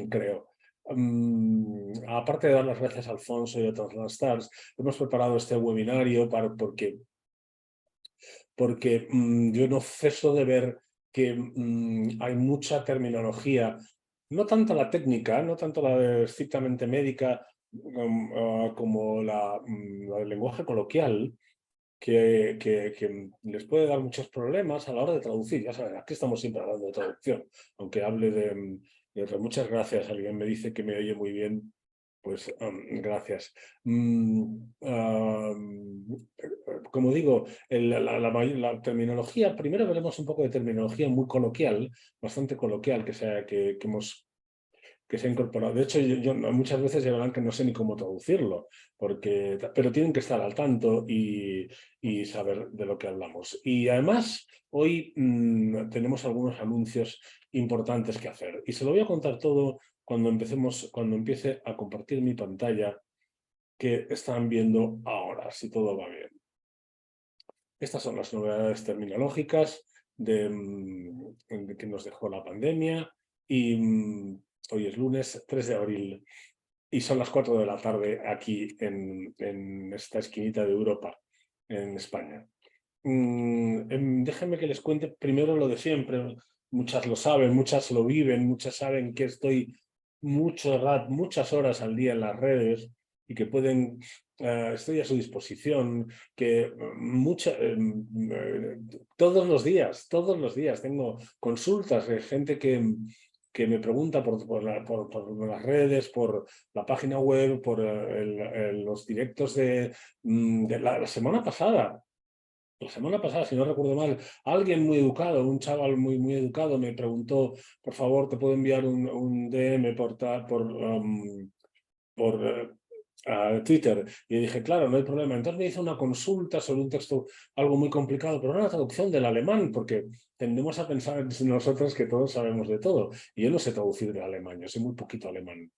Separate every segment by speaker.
Speaker 1: creo. Aparte de dar las gracias a Alfonso y a todas las stars, hemos preparado este webinario porque yo no ceso de ver que hay mucha terminología, no tanto la técnica, no tanto la estrictamente médica, como la del lenguaje coloquial, que les puede dar muchos problemas a la hora de traducir. Ya saben, aquí estamos siempre hablando de traducción, aunque hable muchas gracias. Alguien me dice que me oye muy bien, pues gracias. Como digo, la terminología, primero veremos un poco de terminología muy coloquial, bastante coloquial, que se ha incorporado. De hecho, muchas veces ya verán que no sé ni cómo traducirlo, pero tienen que estar al tanto y saber de lo que hablamos. Y además, hoy tenemos algunos anuncios importantes que hacer. Y se lo voy a contar todo cuando empiece a compartir mi pantalla que están viendo ahora, si todo va bien. Estas son las novedades terminológicas que nos dejó la pandemia y hoy es lunes 3 de abril y son las 4 de la tarde aquí en esta esquinita de Europa, en España. Déjenme que les cuente primero lo de siempre. Muchas lo saben, muchas lo viven, muchas saben que estoy muchas horas al día en las redes y que estoy a su disposición, que todos los días tengo consultas de gente que me pregunta por las redes, por la página web, por los directos de la semana pasada. La semana pasada, si no recuerdo mal, alguien muy educado, un chaval muy educado, me preguntó, por favor, ¿te puedo enviar un DM por Twitter? Y dije, claro, no hay problema. Entonces me hizo una consulta sobre un texto, algo muy complicado, pero era una traducción del alemán, porque tendemos a pensar nosotros que todos sabemos de todo. Y yo no sé traducir del alemán, yo sé muy poquito alemán.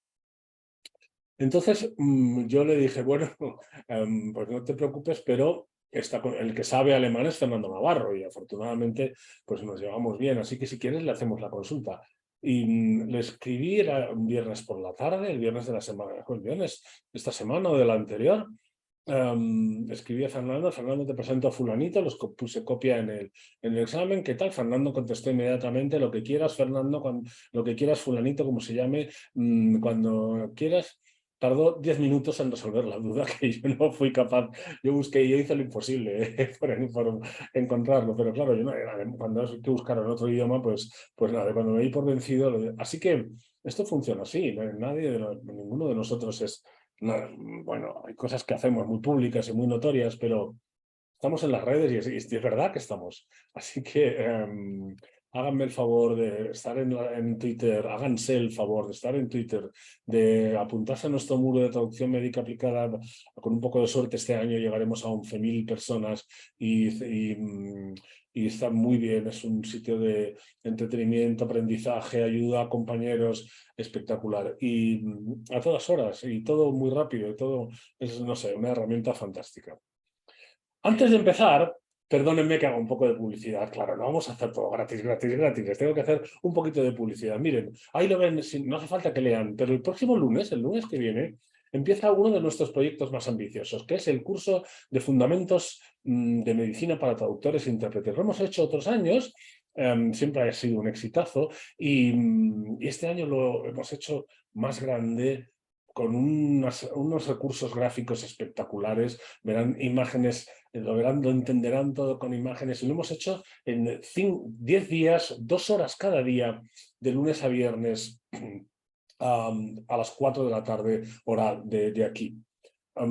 Speaker 1: Entonces yo le dije, bueno, pues no te preocupes, pero el que sabe alemán es Fernando Navarro y afortunadamente pues nos llevamos bien, así que si quieres le hacemos la consulta. Y le escribí, era un viernes por la tarde, el viernes de la semana, el viernes de esta semana o de la anterior. Escribí a Fernando, Fernando te presento a fulanito, puse copia en el examen, ¿qué tal? Fernando contestó inmediatamente, lo que quieras, Fernando, lo que quieras, fulanito, como se llame, cuando quieras. Tardó 10 minutos en resolver la duda que yo no fui capaz. Yo busqué, yo hice lo imposible por encontrarlo, pero claro, yo no, cuando hay que buscar en otro idioma, pues nada, cuando me di por vencido. Así que esto funciona así, ninguno de nosotros es bueno, hay cosas que hacemos muy públicas y muy notorias, pero estamos en las redes y es verdad que estamos. Así que háganme el favor de estar en Twitter, háganse el favor de estar en Twitter, de apuntarse a nuestro muro de traducción médica aplicada. Con un poco de suerte este año llegaremos a 11.000 personas y está muy bien. Es un sitio de entretenimiento, aprendizaje, ayuda a compañeros espectacular. Y a todas horas y todo muy rápido y todo es, no sé, una herramienta fantástica. Antes de empezar, perdónenme que haga un poco de publicidad. Claro, no vamos a hacer todo gratis, gratis, gratis. Les tengo que hacer un poquito de publicidad. Miren, ahí lo ven, no hace falta que lean, pero el próximo lunes, el lunes que viene, empieza uno de nuestros proyectos más ambiciosos, que es el curso de Fundamentos de Medicina para Traductores e Intérpretes. Lo hemos hecho otros años, siempre ha sido un exitazo, y este año lo hemos hecho más grande, con unos recursos gráficos espectaculares. Verán imágenes, lo entenderán todo con imágenes, y lo hemos hecho en 10 días, 2 horas cada día, de lunes a viernes, a las 4 de la tarde, hora de aquí.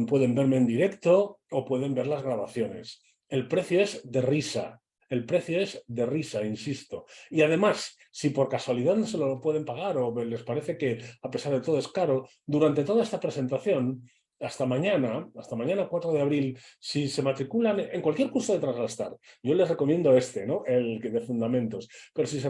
Speaker 1: Pueden verme en directo o pueden ver las grabaciones. El precio es de risa. El precio es de risa, insisto. Y además, si por casualidad no se lo pueden pagar o les parece que a pesar de todo es caro, durante toda esta presentación hasta mañana 4 de abril, si se matriculan en cualquier curso de Translastar, yo les recomiendo este, ¿no? El de fundamentos, pero si se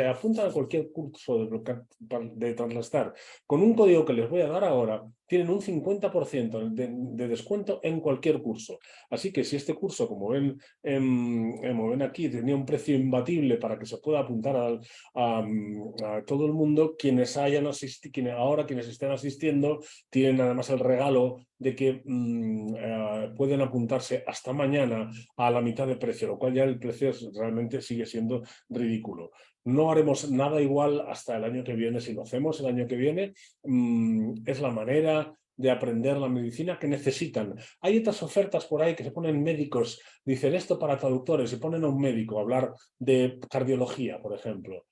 Speaker 1: apuntan a cualquier curso de Translastar con un código que les voy a dar ahora, tienen un 50% de descuento en cualquier curso. Así que si este curso, como ven aquí, tenía un precio imbatible para que se pueda apuntar a todo el mundo, quienes estén asistiendo, tienen además el regalo de que pueden apuntarse hasta mañana a la mitad de precio, lo cual ya el precio realmente sigue siendo ridículo. No haremos nada igual hasta el año que viene. Si lo hacemos el año que viene, es la manera de aprender la medicina que necesitan. Hay otras ofertas por ahí que se ponen médicos, dicen esto para traductores, y ponen a un médico a hablar de cardiología, por ejemplo.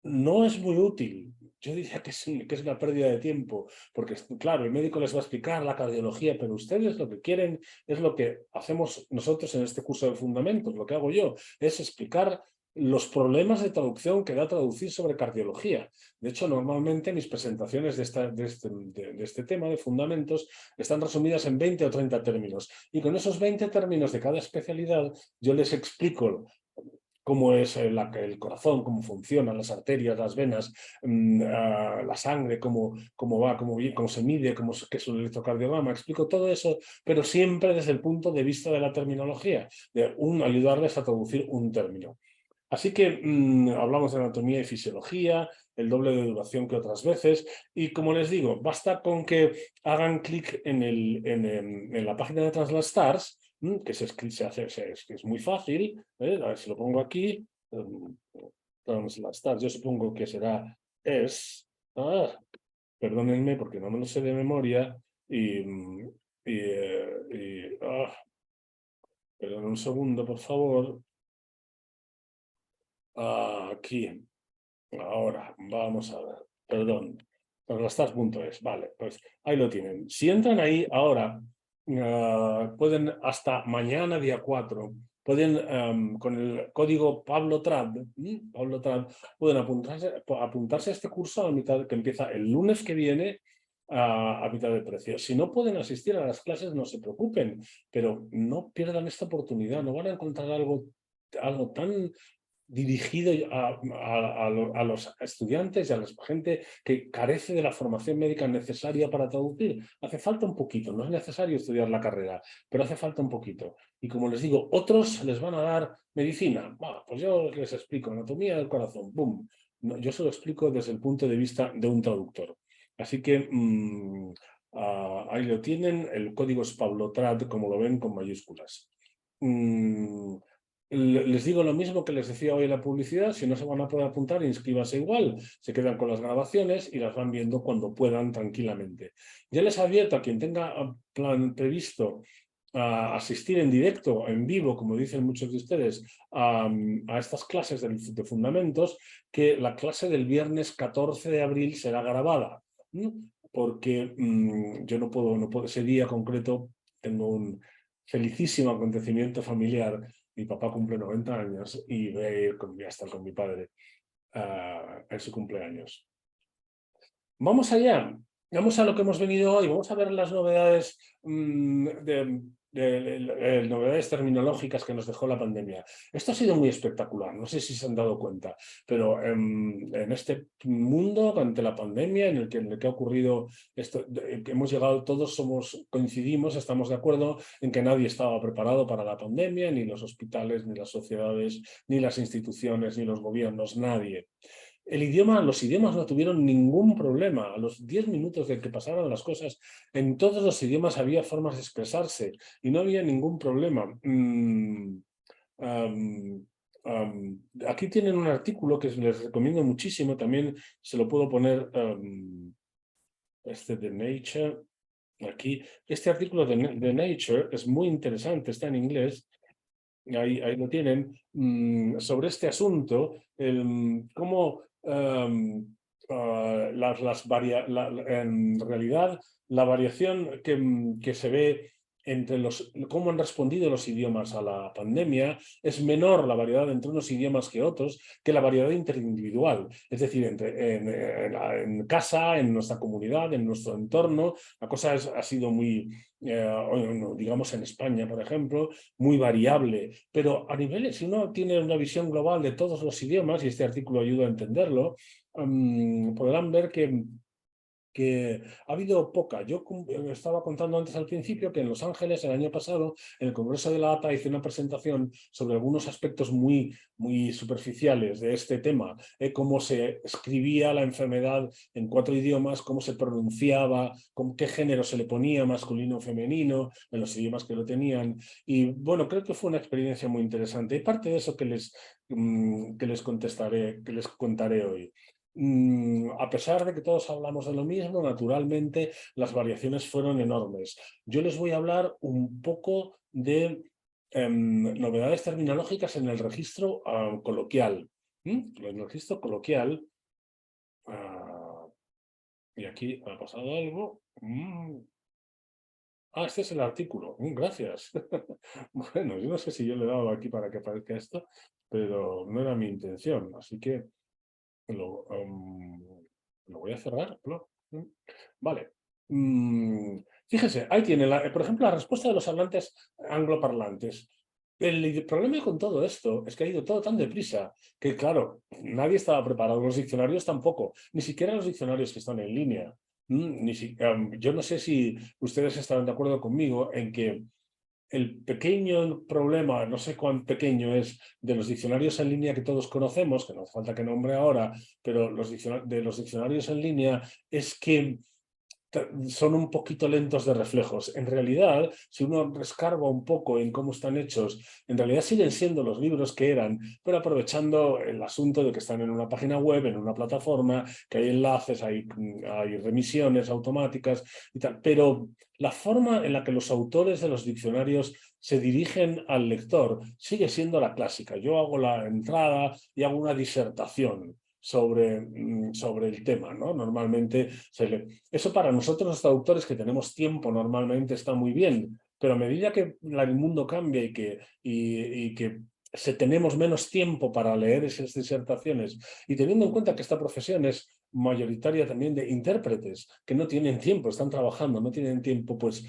Speaker 1: No es muy útil. Yo diría que es una pérdida de tiempo, porque claro, el médico les va a explicar la cardiología, pero ustedes lo que quieren es lo que hacemos nosotros en este curso de fundamentos, lo que hago yo, es explicar los problemas de traducción que da traducir sobre cardiología. De hecho, normalmente mis presentaciones de este tema de fundamentos están resumidas en 20 o 30 términos, y con esos 20 términos de cada especialidad yo les explico cómo es el corazón, cómo funcionan las arterias, las venas, la sangre, cómo va, cómo se mide, qué es un electrocardiograma. Explico todo eso, pero siempre desde el punto de vista de la terminología, de ayudarles a traducir un término. Así que hablamos de anatomía y fisiología, el doble de duración que otras veces, y como les digo, basta con que hagan clic en la página de Translastars, que es muy fácil, a ver si lo pongo aquí, Translastars, yo supongo que será perdónenme porque no me lo sé de memoria, perdón un segundo, por favor. Aquí. Ahora, vamos a ver. Perdón. Translastar.es. Vale, pues ahí lo tienen. Si entran ahí ahora, pueden hasta mañana, día 4, pueden, con el código PabloTrad, pueden apuntarse a este curso a mitad, que empieza el lunes que viene, a mitad de precio. Si no pueden asistir a las clases, no se preocupen, pero no pierdan esta oportunidad. No van a encontrar algo tan dirigido a los estudiantes y a la gente que carece de la formación médica necesaria para traducir. Hace falta un poquito, no es necesario estudiar la carrera, pero hace falta un poquito. Y como les digo, otros les van a dar medicina. Pues yo les explico anatomía del corazón, ¡boom! No, yo se lo explico desde el punto de vista de un traductor. Así que ahí lo tienen, el código es PabloTrad, como lo ven, con mayúsculas. Les digo lo mismo que les decía hoy en la publicidad: si no se van a poder apuntar, inscríbase igual, se quedan con las grabaciones y las van viendo cuando puedan tranquilamente. Ya les advierto a quien tenga previsto asistir en directo, en vivo, como dicen muchos de ustedes, a estas clases de fundamentos, que la clase del viernes 14 de abril será grabada, porque yo no puedo, ese día concreto tengo un felicísimo acontecimiento familiar. Mi papá cumple 90 años y voy a estar con mi padre en su cumpleaños. Vamos allá, vamos a lo que hemos venido hoy, vamos a ver las novedades, novedades terminológicas que nos dejó la pandemia. Esto ha sido muy espectacular, no sé si se han dado cuenta, pero en este mundo, ante la pandemia, en el que ha ocurrido esto, que hemos llegado, todos coincidimos, estamos de acuerdo en que nadie estaba preparado para la pandemia, ni los hospitales, ni las sociedades, ni las instituciones, ni los gobiernos, nadie. Los idiomas no tuvieron ningún problema. A los 10 minutos de que pasaran las cosas, en todos los idiomas había formas de expresarse y no había ningún problema. Aquí tienen un artículo que les recomiendo muchísimo, también se lo puedo poner, de Nature, aquí. Este artículo de Nature es muy interesante, está en inglés. Ahí lo tienen, sobre este asunto, cómo en realidad la variación que se ve entre cómo han respondido los idiomas a la pandemia, es menor la variedad entre unos idiomas que otros que la variedad interindividual. Es decir, en casa, en nuestra comunidad, en nuestro entorno, la cosa ha sido muy, digamos en España, por ejemplo, muy variable. Pero a nivel, si uno tiene una visión global de todos los idiomas, y este artículo ayuda a entenderlo, podrán ver que ha habido poca. Yo estaba contando antes al principio que en Los Ángeles el año pasado, en el Congreso de la ATA, hice una presentación sobre algunos aspectos muy, muy superficiales de este tema, cómo se escribía la enfermedad en 4 idiomas, cómo se pronunciaba, con qué género se le ponía, masculino o femenino, en los idiomas que lo tenían. Y bueno, creo que fue una experiencia muy interesante. Y parte de eso que les contestaré, que les contaré hoy. A pesar de que todos hablamos de lo mismo, naturalmente las variaciones fueron enormes. Yo les voy a hablar un poco de novedades terminológicas en el registro coloquial. En el registro coloquial, y aquí ha pasado algo. Este es el artículo. Gracias. Bueno, yo no sé si yo le he dado aquí para que aparezca esto, pero no era mi intención, así que lo, lo voy a cerrar, ¿no? Vale. Fíjese, ahí tiene, por ejemplo, la respuesta de los hablantes angloparlantes. El problema con todo esto es que ha ido todo tan deprisa que, claro, nadie estaba preparado, los diccionarios tampoco, ni siquiera los diccionarios que están en línea. Yo no sé si ustedes estarán de acuerdo conmigo en que el pequeño problema, no sé cuán pequeño es, de los diccionarios en línea que todos conocemos, que no hace falta que nombre ahora, pero de los diccionarios en línea, es que son un poquito lentos de reflejos. En realidad, si uno rescarba un poco en cómo están hechos, en realidad siguen siendo los libros que eran, pero aprovechando el asunto de que están en una página web, en una plataforma, que hay enlaces, hay remisiones automáticas y tal. Pero la forma en la que los autores de los diccionarios se dirigen al lector sigue siendo la clásica. Yo hago la entrada y hago una disertación sobre el tema, ¿no? Normalmente eso para nosotros los traductores que tenemos tiempo normalmente está muy bien, pero a medida que el mundo cambia y que tenemos menos tiempo para leer esas disertaciones, y teniendo en cuenta que esta profesión es mayoritaria también de intérpretes que no tienen tiempo, están trabajando, no tienen tiempo, pues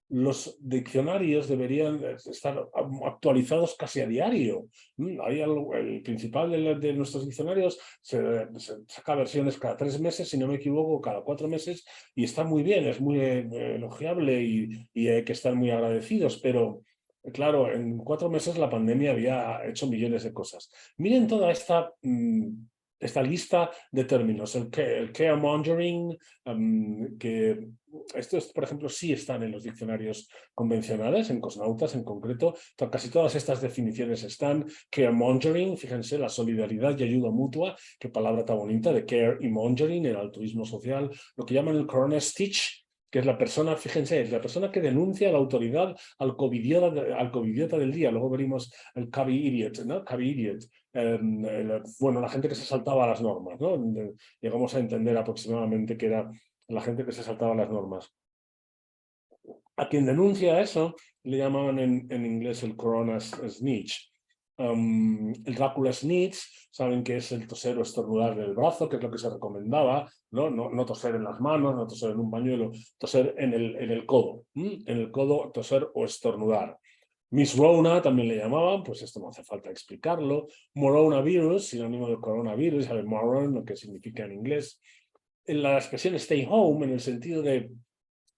Speaker 1: los diccionarios deberían estar actualizados casi a diario. El principal de nuestros diccionarios se saca versiones cada 3 meses, si no me equivoco, cada 4 meses, y está muy bien, es muy elogiable y hay que estar muy agradecidos, pero claro, en 4 meses la pandemia había hecho millones de cosas. Miren toda esta lista de términos, el caremongering, que estos, por ejemplo, sí están en los diccionarios convencionales, en Cosnautas en concreto, casi todas estas definiciones están. Caremongering, fíjense, la solidaridad y ayuda mutua, qué palabra tan bonita, de care y mongering, el altruismo social, lo que llaman el corona stitch, que es la persona, fíjense, es la persona que denuncia a la autoridad al covidiota del día. Luego venimos el cabi idiot, ¿no? Cabi idiot. Bueno, la gente que se saltaba las normas, ¿no? Llegamos a entender aproximadamente que era la gente que se saltaba las normas. A quien denuncia eso le llamaban en inglés el corona snitch. El Drácula snitch, saben que es el toser o estornudar del brazo, que es lo que se recomendaba, ¿no? No toser en las manos, no toser en un pañuelo, toser en el codo. En el codo toser o estornudar. Miss Rona también le llamaban, pues esto no hace falta explicarlo. Moronavirus, sinónimo de coronavirus, sabe moron, lo que significa en inglés. En la expresión stay home, en el sentido de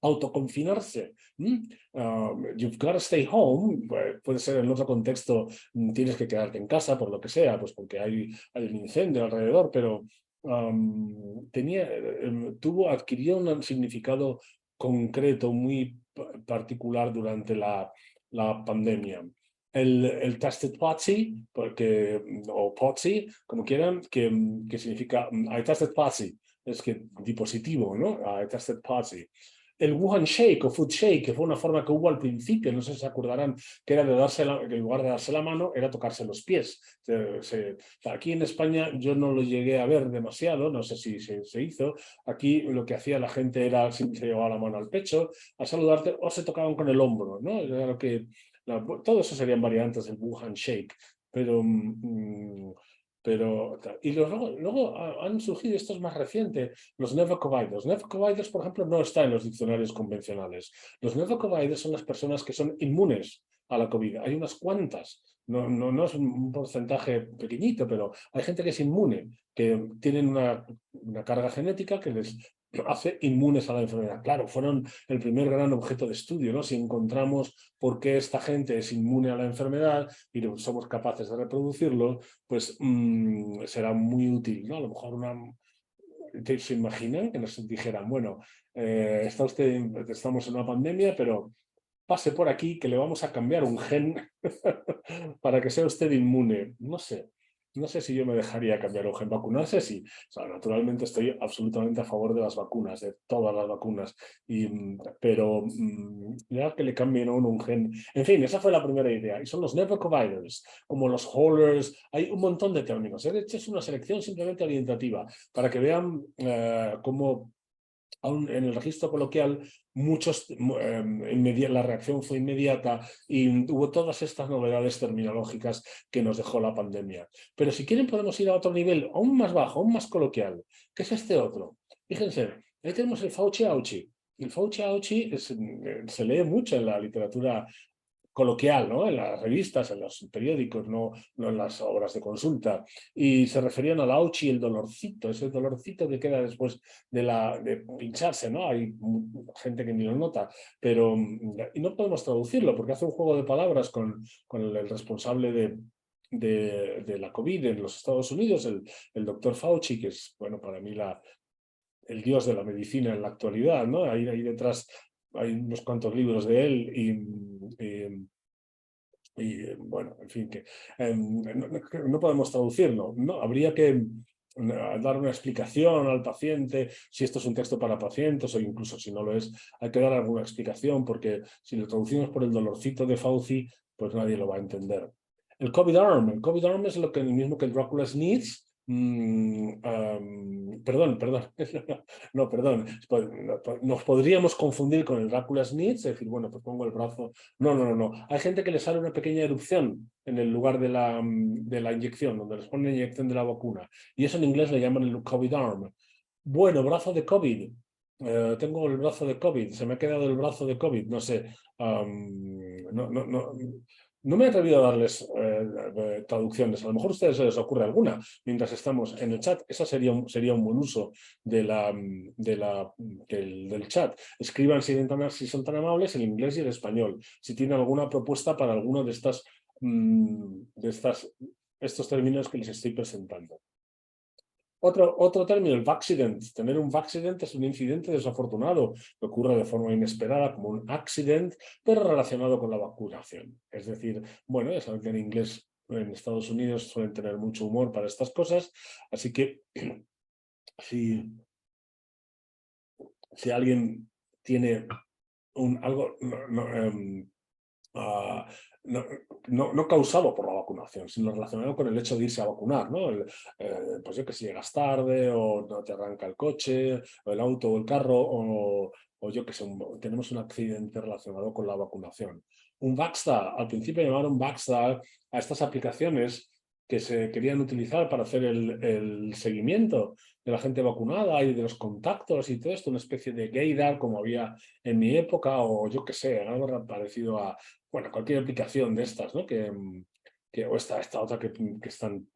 Speaker 1: autoconfinarse. You've got to stay home, puede ser en otro contexto, tienes que quedarte en casa por lo que sea, pues porque hay un incendio alrededor, pero adquirió un significado concreto muy particular durante la pandemia. El tested Patsy, o Potsy, como quieran, que significa I tested Patsy, es que dispositivo, ¿no? I tested Patsy. el Wuhan Shake o Food Shake, que fue una forma que hubo al principio, no sé si se acordarán, que era de que en lugar de darse la mano, era tocarse los pies. O sea, aquí en España yo no lo llegué a ver demasiado, no sé si se hizo. Aquí lo que hacía la gente era, se llevaba la mano al pecho a saludarte o se tocaban con el hombro, ¿no? Era lo que, todo eso serían variantes del Wuhan Shake, pero... y luego han surgido, esto es más reciente, los nevacovides. Nevacovides, por ejemplo, no está en los diccionarios convencionales. Los nevacovides son las personas que son inmunes a la COVID. Hay unas cuantas, no es un porcentaje pequeñito, pero hay gente que es inmune, que tienen una carga genética que les hace inmunes a la enfermedad. Claro, fueron el primer gran objeto de estudio, ¿no? Si encontramos por qué esta gente es inmune a la enfermedad y somos capaces de reproducirlo, pues será muy útil, ¿no? A lo mejor ¿se imaginan que nos dijeran, bueno, estamos en una pandemia, pero pase por aquí que le vamos a cambiar un gen para que sea usted inmune? No sé si yo me dejaría cambiar un gen. Vacunarse, sí. O sea, naturalmente estoy absolutamente a favor de las vacunas, de todas las vacunas, pero ya que le cambien a uno un gen. En fin, esa fue la primera idea. Y son los nevacoviders, como los haulers. Hay un montón de términos. He hecho es una selección simplemente orientativa para que vean cómo aún en el registro coloquial, la reacción fue inmediata y hubo todas estas novedades terminológicas que nos dejó la pandemia. Pero si quieren podemos ir a otro nivel, aún más bajo, aún más coloquial, que es este otro. Fíjense, ahí tenemos el Fauci-Auci. El Fauci-Auci se lee mucho en la literatura coloquial, ¿no? En las revistas, en los periódicos, no en las obras de consulta. Y se referían al auchi, el dolorcito, ese dolorcito que queda después de pincharse, ¿no? Hay gente que ni lo nota, pero y no podemos traducirlo porque hace un juego de palabras con el responsable de la COVID en los Estados Unidos, el doctor Fauci, que es, bueno, para mí el dios de la medicina en la actualidad, ¿no? Ahí detrás hay unos cuantos libros de él bueno, en fin, que no podemos traducirlo, ¿no? Habría que dar una explicación al paciente, si esto es un texto para pacientes o incluso si no lo es, hay que dar alguna explicación porque si lo traducimos por el dolorcito de Fauci, pues nadie lo va a entender. El COVID-arm es el mismo que el Dracula Sneeze. Perdón, no, perdón. Nos podríamos confundir con el Dracula Sneeze, es decir, bueno, pues pongo el brazo. No. Hay gente que le sale una pequeña erupción en el lugar de la inyección, donde les ponen la inyección de la vacuna. Y eso en inglés le llaman el COVID-arm. Bueno, brazo de COVID. Tengo el brazo de COVID, se me ha quedado el brazo de COVID, no sé. No me he atrevido a darles traducciones. A lo mejor a ustedes se les ocurre alguna mientras estamos en el chat. Esa sería un buen uso del chat. Escriban si son tan amables el inglés y el español. Si tienen alguna propuesta para alguno de estos términos que les estoy presentando. Otro término, el accident. Tener un accident es un incidente desafortunado que ocurre de forma inesperada como un accident, pero relacionado con la vacunación. Es decir, bueno, ya saben que en inglés, en Estados Unidos suelen tener mucho humor para estas cosas, así que si alguien tiene algo no causado por la vacunación, sino relacionado con el hecho de irse a vacunar, ¿no? Pues yo que si llegas tarde o no te arranca el coche, o el auto o el carro, o yo que sé, tenemos un accidente relacionado con la vacunación. Un Vaxda, al principio llamaron Vaxda a estas aplicaciones que se querían utilizar para hacer el seguimiento de la gente vacunada y de los contactos y todo esto, una especie de gaydar como había en mi época, o yo que sé, algo parecido a, bueno, cualquier aplicación de estas, ¿no? O esta otra que es tan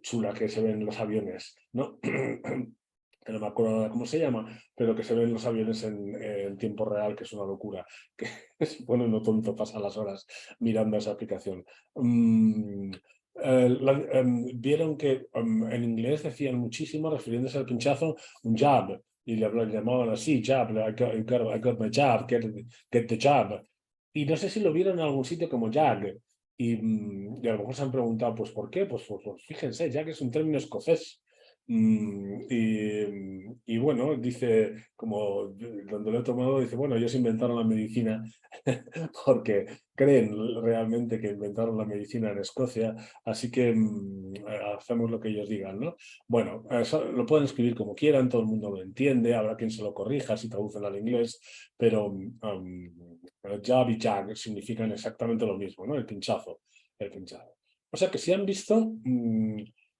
Speaker 1: chula que se ven en los aviones, ¿no? Que no me acuerdo ahora cómo se llama, pero que se ven los aviones en tiempo real, que es una locura. Que bueno, no tonto pasa las horas mirando esa aplicación. Vieron que en inglés decían muchísimo, refiriéndose al pinchazo, un jab, y le llamaban así, jab, I got my jab, get the jab. Y no sé si lo vieron en algún sitio como jag, y a lo mejor se han preguntado, pues, ¿por qué? Pues fíjense, jag es un término escocés. Y y bueno, dice, como donde lo he tomado, dice, bueno, ellos inventaron la medicina porque creen realmente que inventaron la medicina en Escocia, así que hacemos lo que ellos digan, ¿no? Bueno, eso lo pueden escribir como quieran, todo el mundo lo entiende, habrá quien se lo corrija si traducen al inglés, pero jab y jag significan exactamente lo mismo, ¿no? El pinchazo, el pinchazo. O sea que si han visto,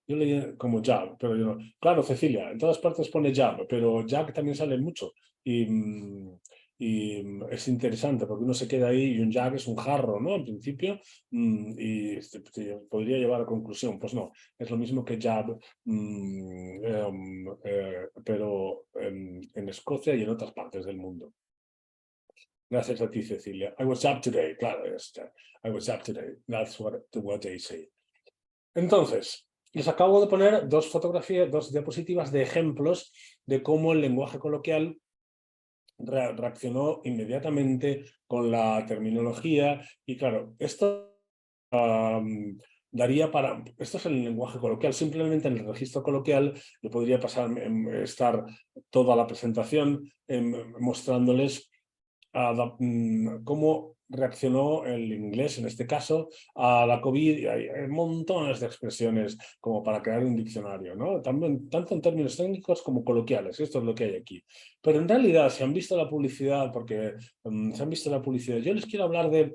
Speaker 1: yo leí como jab, pero yo no. Claro, Cecilia, en todas partes pone jab, pero jag también sale mucho. Y es interesante porque uno se queda ahí y un jag es un jarro, ¿no? En principio, y podría llevar a conclusión, pues no, es lo mismo que jab, pero en Escocia y en otras partes del mundo. Gracias a ti, Cecilia. I was up today, claro, I was up today. That's what they say. Entonces, les acabo de poner dos fotografías, dos diapositivas de ejemplos de cómo el lenguaje coloquial reaccionó inmediatamente con la terminología. Y claro, esto daría para... Esto es el lenguaje coloquial. Simplemente en el registro coloquial yo podría estar toda la presentación mostrándoles cómo reaccionó el inglés, en este caso, a la COVID. Hay montones de expresiones como para crear un diccionario, ¿no? También, tanto en términos técnicos como coloquiales. Esto es lo que hay aquí. Pero en realidad, si han visto la publicidad, porque se han visto la publicidad, yo les quiero hablar de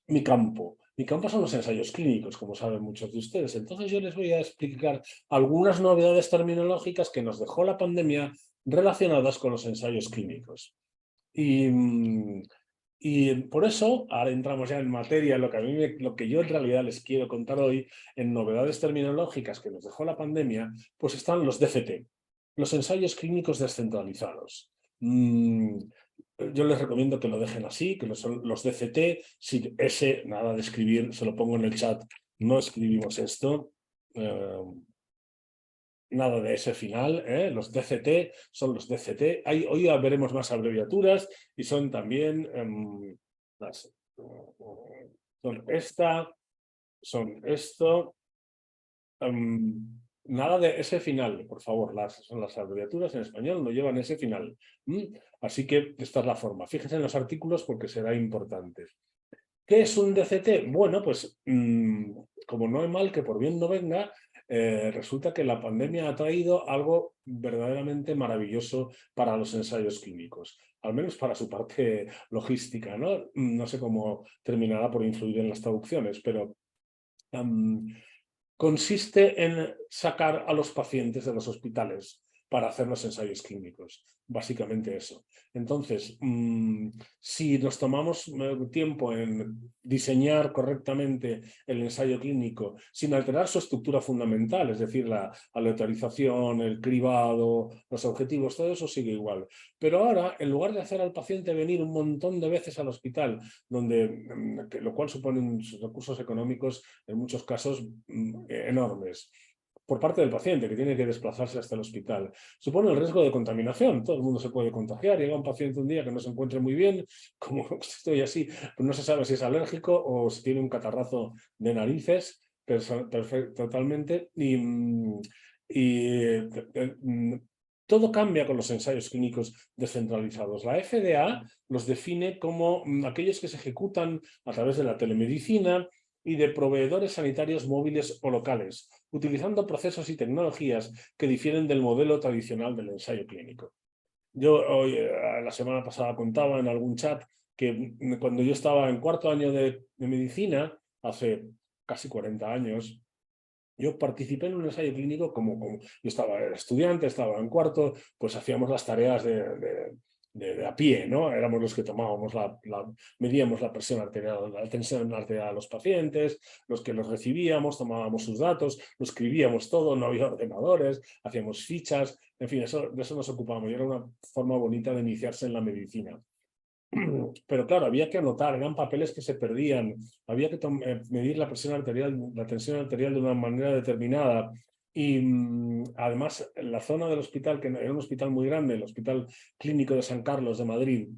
Speaker 1: mi campo. Mi campo son los ensayos clínicos, como saben muchos de ustedes. Entonces yo les voy a explicar algunas novedades terminológicas que nos dejó la pandemia relacionadas con los ensayos clínicos. Y por eso, ahora entramos ya en materia, lo que yo en realidad les quiero contar hoy, en novedades terminológicas que nos dejó la pandemia, pues están los DCT, los ensayos clínicos descentralizados. Yo les recomiendo que lo dejen así, que los DCT, sin ese, nada de escribir, se lo pongo en el chat, no escribimos esto. Nada de ese final, los DCT son los DCT. Hoy veremos más abreviaturas y son también son esta, son esto. Nada de ese final, por favor, son las abreviaturas en español, no llevan ese final. Así que esta es la forma. Fíjense en los artículos porque será importante. ¿Qué es un DCT? Bueno, pues como no hay mal que por bien no venga, resulta que la pandemia ha traído algo verdaderamente maravilloso para los ensayos clínicos, al menos para su parte logística, ¿no? No sé cómo terminará por influir en las traducciones, pero consiste en sacar a los pacientes de los hospitales para hacer los ensayos clínicos. Básicamente eso. Entonces, si nos tomamos tiempo en diseñar correctamente el ensayo clínico sin alterar su estructura fundamental, es decir, la aleatorización, el cribado, los objetivos, todo eso sigue igual. Pero ahora, en lugar de hacer al paciente venir un montón de veces al hospital, lo cual supone unos recursos económicos en muchos casos enormes, por parte del paciente que tiene que desplazarse hasta el hospital. Supone el riesgo de contaminación. Todo el mundo se puede contagiar. Llega un paciente un día que no se encuentre muy bien, como estoy así, pues no se sabe si es alérgico o si tiene un catarrazo de narices, totalmente. Todo cambia con los ensayos clínicos descentralizados. La FDA los define como aquellos que se ejecutan a través de la telemedicina y de proveedores sanitarios móviles o locales, utilizando procesos y tecnologías que difieren del modelo tradicional del ensayo clínico. Yo hoy, la semana pasada contaba en algún chat que cuando yo estaba en cuarto año de medicina, hace casi 40 años, yo participé en un ensayo clínico como yo estaba estudiante, estaba en cuarto, pues hacíamos las tareas de a pie, ¿no? Éramos los que tomábamos medíamos la presión arterial, la tensión arterial a los pacientes, los que los recibíamos, tomábamos sus datos, lo escribíamos todo, no había ordenadores, hacíamos fichas, en fin, de eso nos ocupábamos y era una forma bonita de iniciarse en la medicina. Pero claro, había que anotar, eran papeles que se perdían, había que medir la presión arterial, la tensión arterial de una manera determinada. Y además, la zona del hospital, que era un hospital muy grande, el Hospital Clínico de San Carlos de Madrid,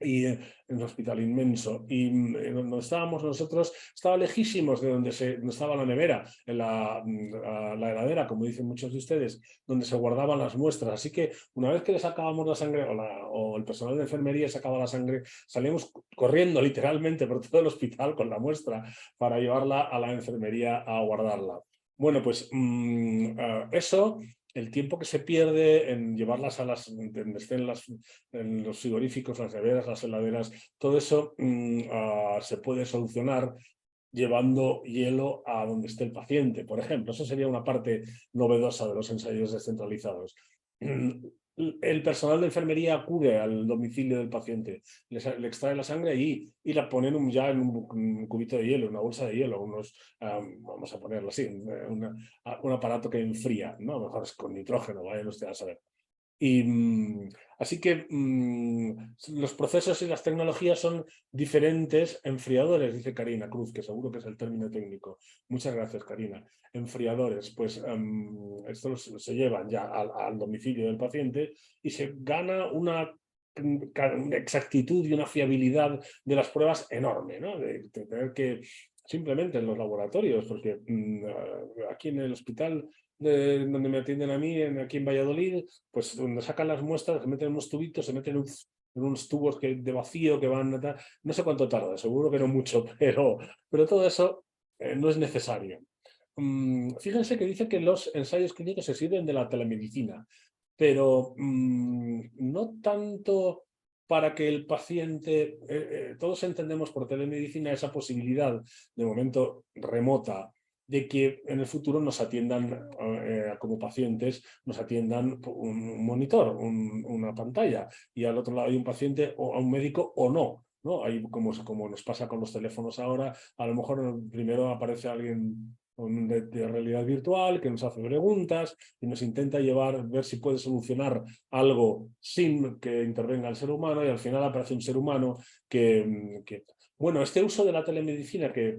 Speaker 1: y en un hospital inmenso. Y donde estábamos nosotros estaba lejísimos de donde estaba la nevera, en la heladera, como dicen muchos de ustedes, donde se guardaban las muestras. Así que una vez que le sacábamos la sangre, o el personal de enfermería sacaba la sangre, salíamos corriendo literalmente por todo el hospital con la muestra para llevarla a la enfermería a guardarla. Bueno, pues eso, el tiempo que se pierde en llevarlas a donde estén en los frigoríficos, las neveras, las heladeras, todo eso se puede solucionar llevando hielo a donde esté el paciente, por ejemplo. Eso sería una parte novedosa de los ensayos descentralizados. El personal de enfermería acude al domicilio del paciente, le extrae la sangre y la ponen ya en un cubito de hielo, una bolsa de hielo, vamos a ponerlo así, un aparato que enfría, ¿no? A lo mejor es con nitrógeno, vayan ustedes a saber. Y así que los procesos y las tecnologías son diferentes enfriadores, dice Karina Cruz, que seguro que es el término técnico. Muchas gracias, Karina. Enfriadores, pues estos se llevan ya al domicilio del paciente y se gana una exactitud y una fiabilidad de las pruebas enorme, ¿no? De tener que simplemente en los laboratorios, porque aquí en el hospital donde me atienden a mí, aquí en Valladolid, pues donde sacan las muestras, se meten en unos tubitos, se meten en unos tubos de vacío que van, no sé cuánto tarda, seguro que no mucho, pero todo eso no es necesario. Fíjense que dice que los ensayos clínicos se sirven de la telemedicina, pero no tanto para que el paciente, todos entendemos por telemedicina esa posibilidad, de momento remota, de que en el futuro nos atiendan como pacientes, nos atiendan un monitor, una pantalla, y al otro lado hay un paciente o a un médico o no. ¿No? Ahí, como nos pasa con los teléfonos ahora, a lo mejor primero aparece alguien de realidad virtual que nos hace preguntas y nos intenta ver si puede solucionar algo sin que intervenga el ser humano, y al final aparece un ser humano que bueno, este uso de la telemedicina que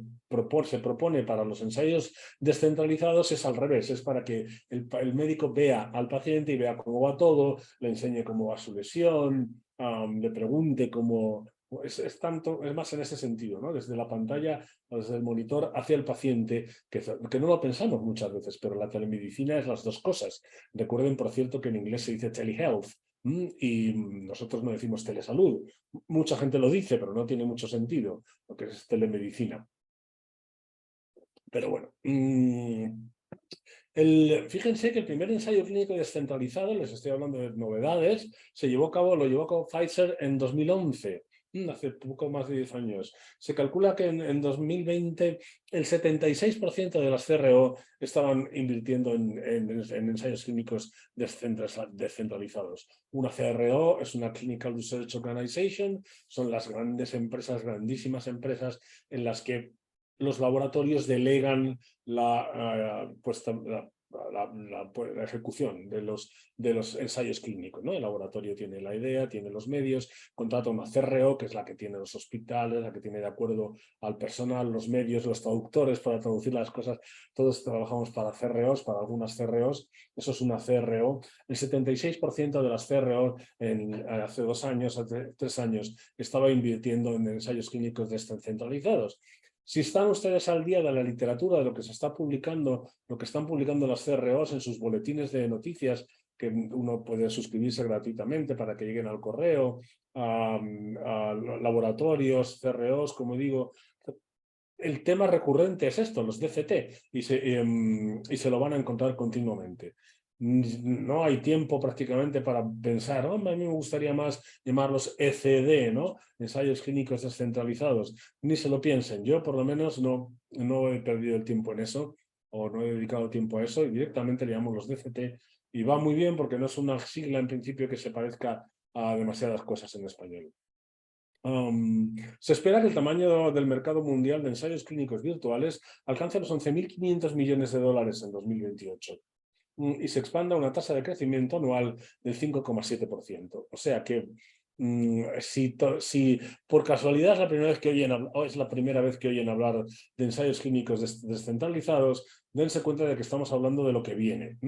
Speaker 1: se propone para los ensayos descentralizados es al revés, es para que el médico vea al paciente y vea cómo va todo, le enseñe cómo va su lesión, le pregunte cómo... Es más en ese sentido, ¿no? Desde la pantalla, desde el monitor hacia el paciente, que no lo pensamos muchas veces, pero la telemedicina es las dos cosas. Recuerden, por cierto, que en inglés se dice telehealth, y nosotros no decimos telesalud. Mucha gente lo dice, pero no tiene mucho sentido lo que es telemedicina. Pero bueno, fíjense que el primer ensayo clínico descentralizado, les estoy hablando de novedades, lo llevó a cabo Pfizer en 2011, hace poco más de 10 años. Se calcula que en 2020 el 76% de las CRO estaban invirtiendo en ensayos clínicos descentralizados. Una CRO es una Clinical Research Organization, son las grandes empresas, grandísimas empresas en las que los laboratorios delegan la ejecución de los ensayos clínicos, ¿no? El laboratorio tiene la idea, tiene los medios, contrata una CRO, que es la que tiene los hospitales, la que tiene de acuerdo al personal, los medios, los traductores para traducir las cosas. Todos trabajamos para CROs, para algunas CROs. Eso es una CRO. El 76% de las CRO hace 2 años, hace 3 años, estaba invirtiendo en ensayos clínicos descentralizados. Si están ustedes al día de la literatura, de lo que se está publicando, lo que están publicando las CROs en sus boletines de noticias, que uno puede suscribirse gratuitamente para que lleguen al correo, a laboratorios, CROs, como digo, el tema recurrente es esto, los DCT, y se lo van a encontrar continuamente. No hay tiempo prácticamente para pensar, a mí me gustaría más llamarlos ECD, ¿no? Ensayos clínicos descentralizados. Ni se lo piensen. Yo por lo menos no he perdido el tiempo en eso, o no he dedicado tiempo a eso, y directamente le llamo los DCT, y va muy bien porque no es una sigla en principio que se parezca a demasiadas cosas en español. Se espera que el tamaño del mercado mundial de ensayos clínicos virtuales alcance los 11.500 millones de dólares en 2028 y se expanda a una tasa de crecimiento anual del 5,7%. O sea que si por casualidad es la primera vez que oyen hablar de ensayos clínicos descentralizados, dense cuenta de que estamos hablando de lo que viene.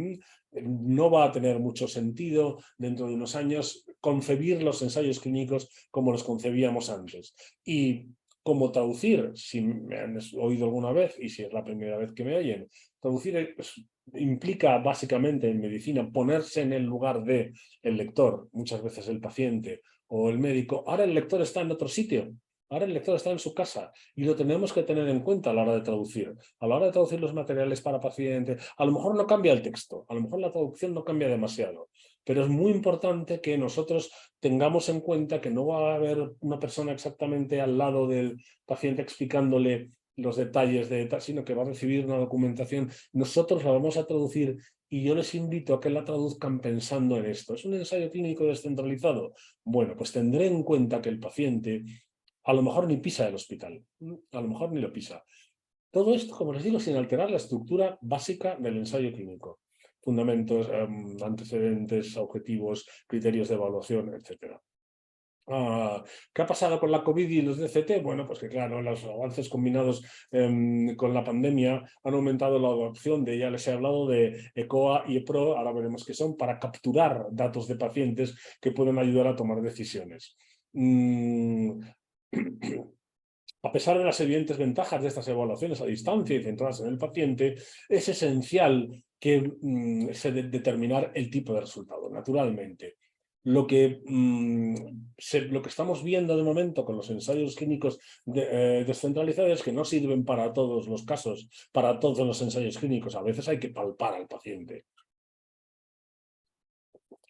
Speaker 1: No va a tener mucho sentido dentro de unos años concebir los ensayos clínicos como los concebíamos antes. Y como traducir, si me han oído alguna vez y si es la primera vez que me oyen, traducir implica básicamente en medicina ponerse en el lugar del lector, muchas veces el paciente o el médico. Ahora el lector está en otro sitio. Ahora el lector está en su casa y lo tenemos que tener en cuenta a la hora de traducir. A la hora de traducir los materiales para pacientes, a lo mejor no cambia el texto, a lo mejor la traducción no cambia demasiado, pero es muy importante que nosotros tengamos en cuenta que no va a haber una persona exactamente al lado del paciente explicándole los detalles, sino que va a recibir una documentación. Nosotros la vamos a traducir y yo les invito a que la traduzcan pensando en esto. ¿Es un ensayo clínico descentralizado? Bueno, pues tendré en cuenta que el paciente a lo mejor ni pisa el hospital, a lo mejor ni lo pisa. Todo esto, como les digo, sin alterar la estructura básica del ensayo clínico. Fundamentos, antecedentes, objetivos, criterios de evaluación, etc. ¿Qué ha pasado con la COVID y los DCT? Bueno, pues que claro, los avances combinados con la pandemia han aumentado la adopción ya les he hablado de ECOA y EPRO, ahora veremos qué son, para capturar datos de pacientes que pueden ayudar a tomar decisiones. A pesar de las evidentes ventajas de estas evaluaciones a distancia y centradas en el paciente, es esencial que determinar el tipo de resultado, naturalmente. Lo que estamos viendo de momento con los ensayos clínicos descentralizados es que no sirven para todos los casos, para todos los ensayos clínicos. A veces hay que palpar al paciente.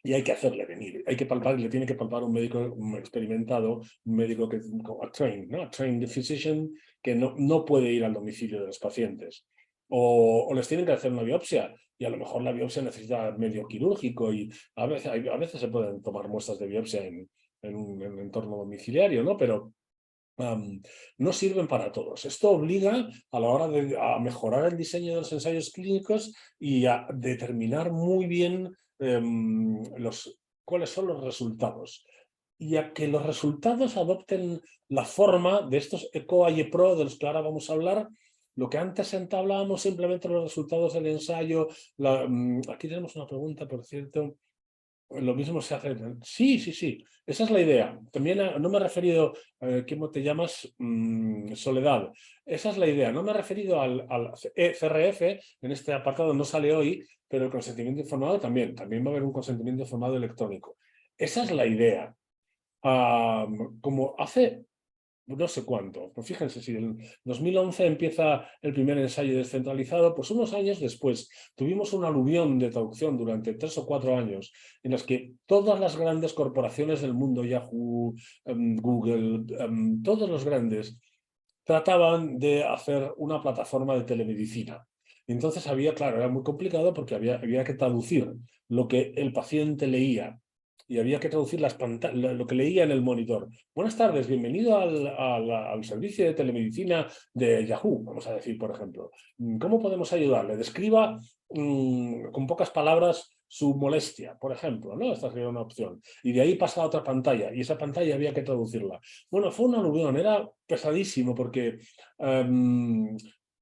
Speaker 1: Y hay que hacerle venir, hay que palpar, le tiene que palpar un médico experimentado, un médico que a trained physician, que no puede ir al domicilio de los pacientes. O les tienen que hacer una biopsia, y a lo mejor la biopsia necesita medio quirúrgico, y a veces se pueden tomar muestras de biopsia en un entorno domiciliario, ¿no? Pero no sirven para todos. Esto obliga a la hora de mejorar el diseño de los ensayos clínicos y a determinar muy bien cuáles son los resultados. Y a que los resultados adopten la forma de estos ECOA y EPRO de los que ahora vamos a hablar. Lo que antes hablábamos simplemente los resultados del ensayo. Aquí tenemos una pregunta, por cierto. Lo mismo se hace. Sí, sí, sí. Esa es la idea. También no me he referido, ¿cómo te llamas? Soledad. Esa es la idea. No me he referido al CRF, en este apartado no sale hoy, pero el consentimiento informado también. También va a haber un consentimiento informado electrónico. Esa es la idea. Como hace no sé cuánto, pues fíjense, si en 2011 empieza el primer ensayo descentralizado, pues unos años después tuvimos un aluvión de traducción durante 3 o 4 años en las que todas las grandes corporaciones del mundo, Yahoo, Google, todos los grandes, trataban de hacer una plataforma de telemedicina. Entonces claro, era muy complicado porque había que traducir lo que el paciente leía y había que traducir lo que leía en el monitor. Buenas tardes, bienvenido al servicio de telemedicina de Yahoo, vamos a decir, por ejemplo. ¿Cómo podemos ayudarle? Describa con pocas palabras su molestia, por ejemplo, ¿no? Esta sería una opción. Y de ahí pasa a otra pantalla, y esa pantalla había que traducirla. Bueno, fue un aluvión, era pesadísimo, porque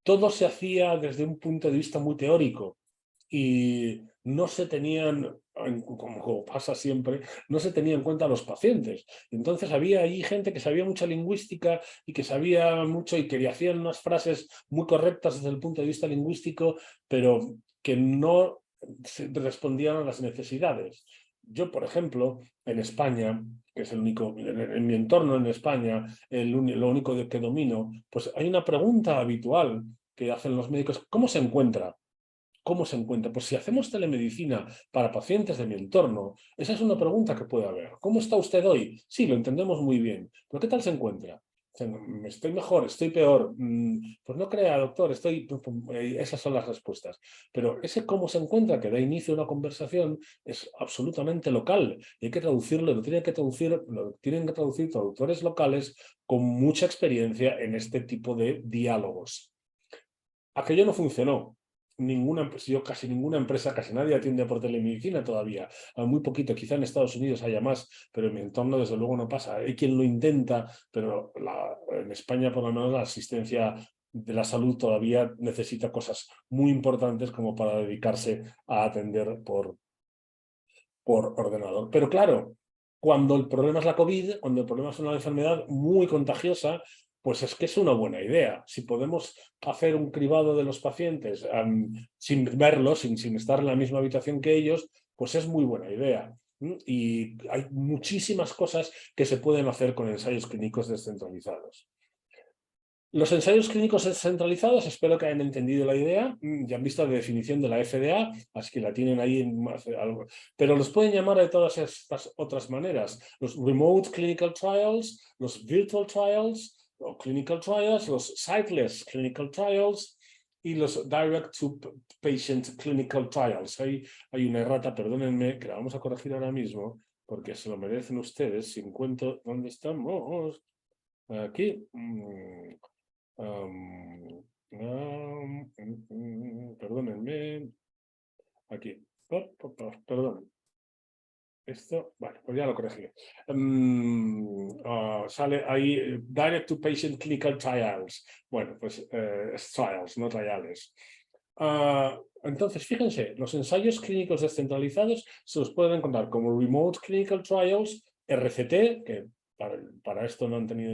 Speaker 1: todo se hacía desde un punto de vista muy teórico, y no se tenían, como pasa siempre, no se tenía en cuenta a los pacientes. Entonces había ahí gente que sabía mucha lingüística y que sabía mucho y que hacían unas frases muy correctas desde el punto de vista lingüístico, pero que no respondían a las necesidades. Yo, por ejemplo, en España, que es el único, en mi entorno en España, lo único que domino, pues hay una pregunta habitual que hacen los médicos: ¿cómo se encuentra? ¿Cómo se encuentra? Pues si hacemos telemedicina para pacientes de mi entorno, esa es una pregunta que puede haber. ¿Cómo está usted hoy? Sí, lo entendemos muy bien, pero ¿qué tal se encuentra? Estoy mejor, estoy peor. Pues no crea, doctor, esas son las respuestas. Pero ese cómo se encuentra, que da inicio a una conversación, es absolutamente local. Y hay que traducirlo, lo tienen que traducir traductores locales con mucha experiencia en este tipo de diálogos. Aquello no funcionó. Casi ninguna empresa, casi nadie atiende por telemedicina todavía. Muy poquito, quizá en Estados Unidos haya más, pero en mi entorno desde luego no pasa. Hay quien lo intenta, pero en España por lo menos la asistencia de la salud todavía necesita cosas muy importantes como para dedicarse a atender por ordenador. Pero claro, Cuando el problema es la COVID, cuando el problema es una enfermedad muy contagiosa, pues es que es una buena idea. Si podemos hacer un cribado de los pacientes sin verlos, sin estar en la misma habitación que ellos, pues es muy buena idea. Y hay muchísimas cosas que se pueden hacer con ensayos clínicos descentralizados. Los ensayos clínicos descentralizados, espero que hayan entendido la idea, ya han visto la definición de la FDA, así que la tienen ahí, pero los pueden llamar de todas estas otras maneras. Los remote clinical trials, los virtual trials, o clinical trials, los siteless clinical trials y los direct to patient clinical trials. Hay una errata, perdónenme, que la vamos a corregir ahora mismo, porque se lo merecen ustedes. Si encuentro dónde estamos, aquí. Perdónenme. Aquí. Perdón. Esto, vale, pues ya lo corregí. Sale ahí Direct to Patient Clinical Trials. Bueno, pues es trials, no trials. Entonces, fíjense, los ensayos clínicos descentralizados se los pueden encontrar como Remote Clinical Trials, RCT, que para esto no han tenido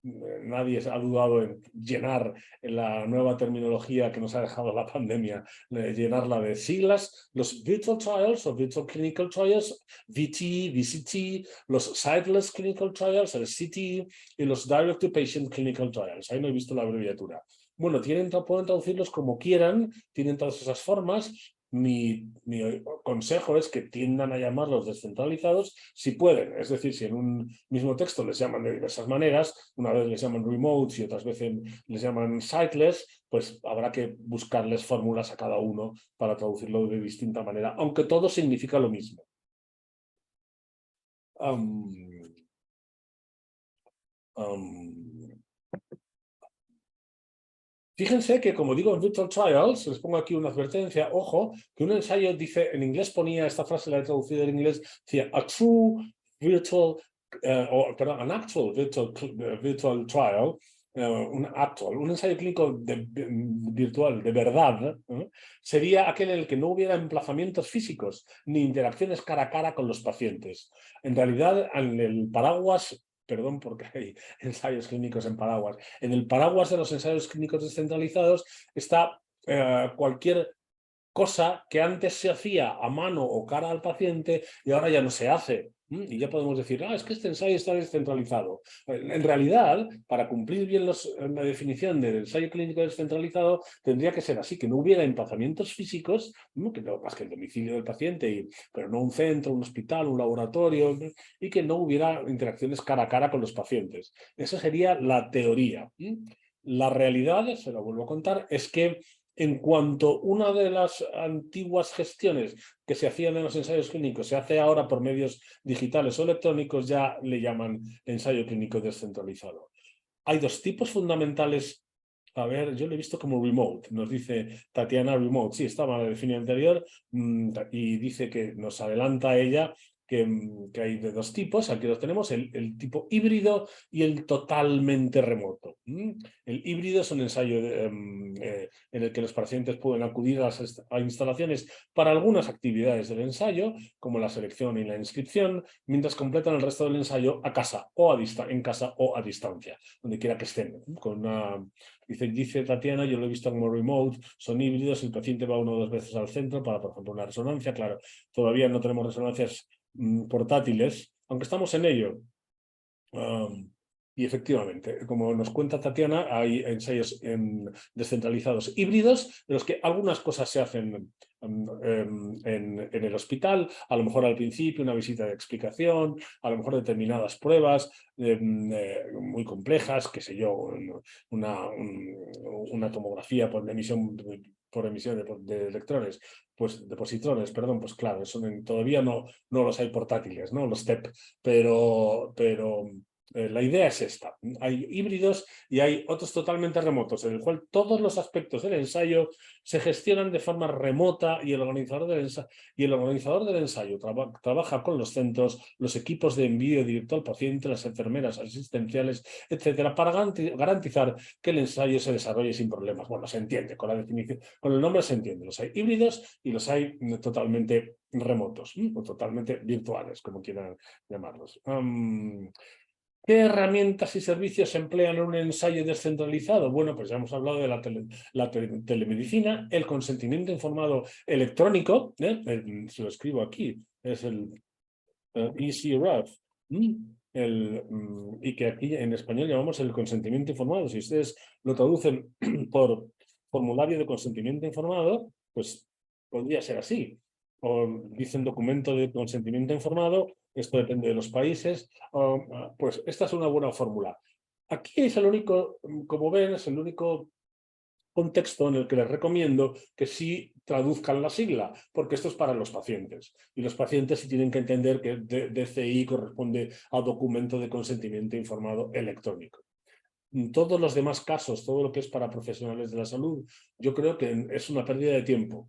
Speaker 1: nadie ha dudado en llenar la nueva terminología que nos ha dejado la pandemia, llenarla de siglas, los Virtual Trials o Virtual Clinical Trials, VT, VCT, los Siteless Clinical Trials, el CT, y los Direct to Patient Clinical Trials. Ahí no he visto la abreviatura. Bueno, pueden traducirlos como quieran, tienen todas esas formas. Mi consejo es que tiendan a llamarlos descentralizados si pueden. Es decir, si en un mismo texto les llaman de diversas maneras, una vez les llaman remote y otras veces les llaman siteless, pues habrá que buscarles fórmulas a cada uno para traducirlo de distinta manera, aunque todo significa lo mismo. Fíjense que, como digo en Virtual Trials, les pongo aquí una advertencia, ojo, que un ensayo dice, en inglés ponía esta frase, la he traducido en inglés, decía, an actual virtual trial, un ensayo clínico virtual de verdad, sería aquel en el que no hubiera emplazamientos físicos ni interacciones cara a cara con los pacientes. En realidad, en el paraguas, perdón porque hay ensayos clínicos en paraguas, en el paraguas de los ensayos clínicos descentralizados está cualquier cosa que antes se hacía a mano o cara al paciente y ahora ya no se hace. Y ya podemos decir, es que este ensayo está descentralizado. En realidad, para cumplir bien la definición del ensayo clínico descentralizado, tendría que ser así, que no hubiera emplazamientos físicos, que no más que el domicilio del paciente, pero no un centro, un hospital, un laboratorio, y que no hubiera interacciones cara a cara con los pacientes. Esa sería la teoría. La realidad, se lo vuelvo a contar, es que en cuanto una de las antiguas gestiones que se hacían en los ensayos clínicos se hace ahora por medios digitales o electrónicos, ya le llaman ensayo clínico descentralizado. Hay dos tipos fundamentales. A ver, yo lo he visto como remote, nos dice Tatiana remote, sí, estaba en la definición anterior y dice que nos adelanta ella que hay de dos tipos, aquí los tenemos, el tipo híbrido y el totalmente remoto. El híbrido es un ensayo en el que los pacientes pueden acudir a instalaciones para algunas actividades del ensayo, como la selección y la inscripción, mientras completan el resto del ensayo a casa o en casa o a distancia, donde quiera que estén. Dice Tatiana, yo lo he visto como remote, son híbridos, el paciente va 1 o 2 veces al centro para, por ejemplo, una resonancia. Claro, todavía no tenemos resonancias portátiles, aunque estamos en ello. Y efectivamente, como nos cuenta Tatiana, hay ensayos descentralizados híbridos, de los que algunas cosas se hacen en el hospital, a lo mejor al principio una visita de explicación, a lo mejor determinadas pruebas muy complejas, qué sé yo, una tomografía por emisión de electrones, pues de positrones, perdón, pues claro, todavía no los hay portátiles, ¿no? Los TEP, pero La idea es esta. Hay híbridos y hay otros totalmente remotos, en el cual todos los aspectos del ensayo se gestionan de forma remota y el organizador del ensayo trabaja con los centros, los equipos de envío directo al paciente, las enfermeras asistenciales, etcétera, para garantizar que el ensayo se desarrolle sin problemas. Bueno, se entiende, con la definición, con el nombre se entiende. Los hay híbridos y los hay totalmente remotos o totalmente virtuales, como quieran llamarlos. ¿Qué herramientas y servicios se emplean en un ensayo descentralizado? Bueno, pues ya hemos hablado de la telemedicina, el consentimiento informado electrónico, se lo escribo aquí, es el ECRF, y que aquí en español llamamos el consentimiento informado. Si ustedes lo traducen por formulario de consentimiento informado, pues podría ser así. O dicen documento de consentimiento informado, esto depende de los países, pues esta es una buena fórmula. Aquí es el único, como ven, es el único contexto en el que les recomiendo que sí traduzcan la sigla, porque esto es para los pacientes. Y los pacientes sí tienen que entender que DCI corresponde a documento de consentimiento informado electrónico. Todos los demás casos, todo lo que es para profesionales de la salud, yo creo que es una pérdida de tiempo.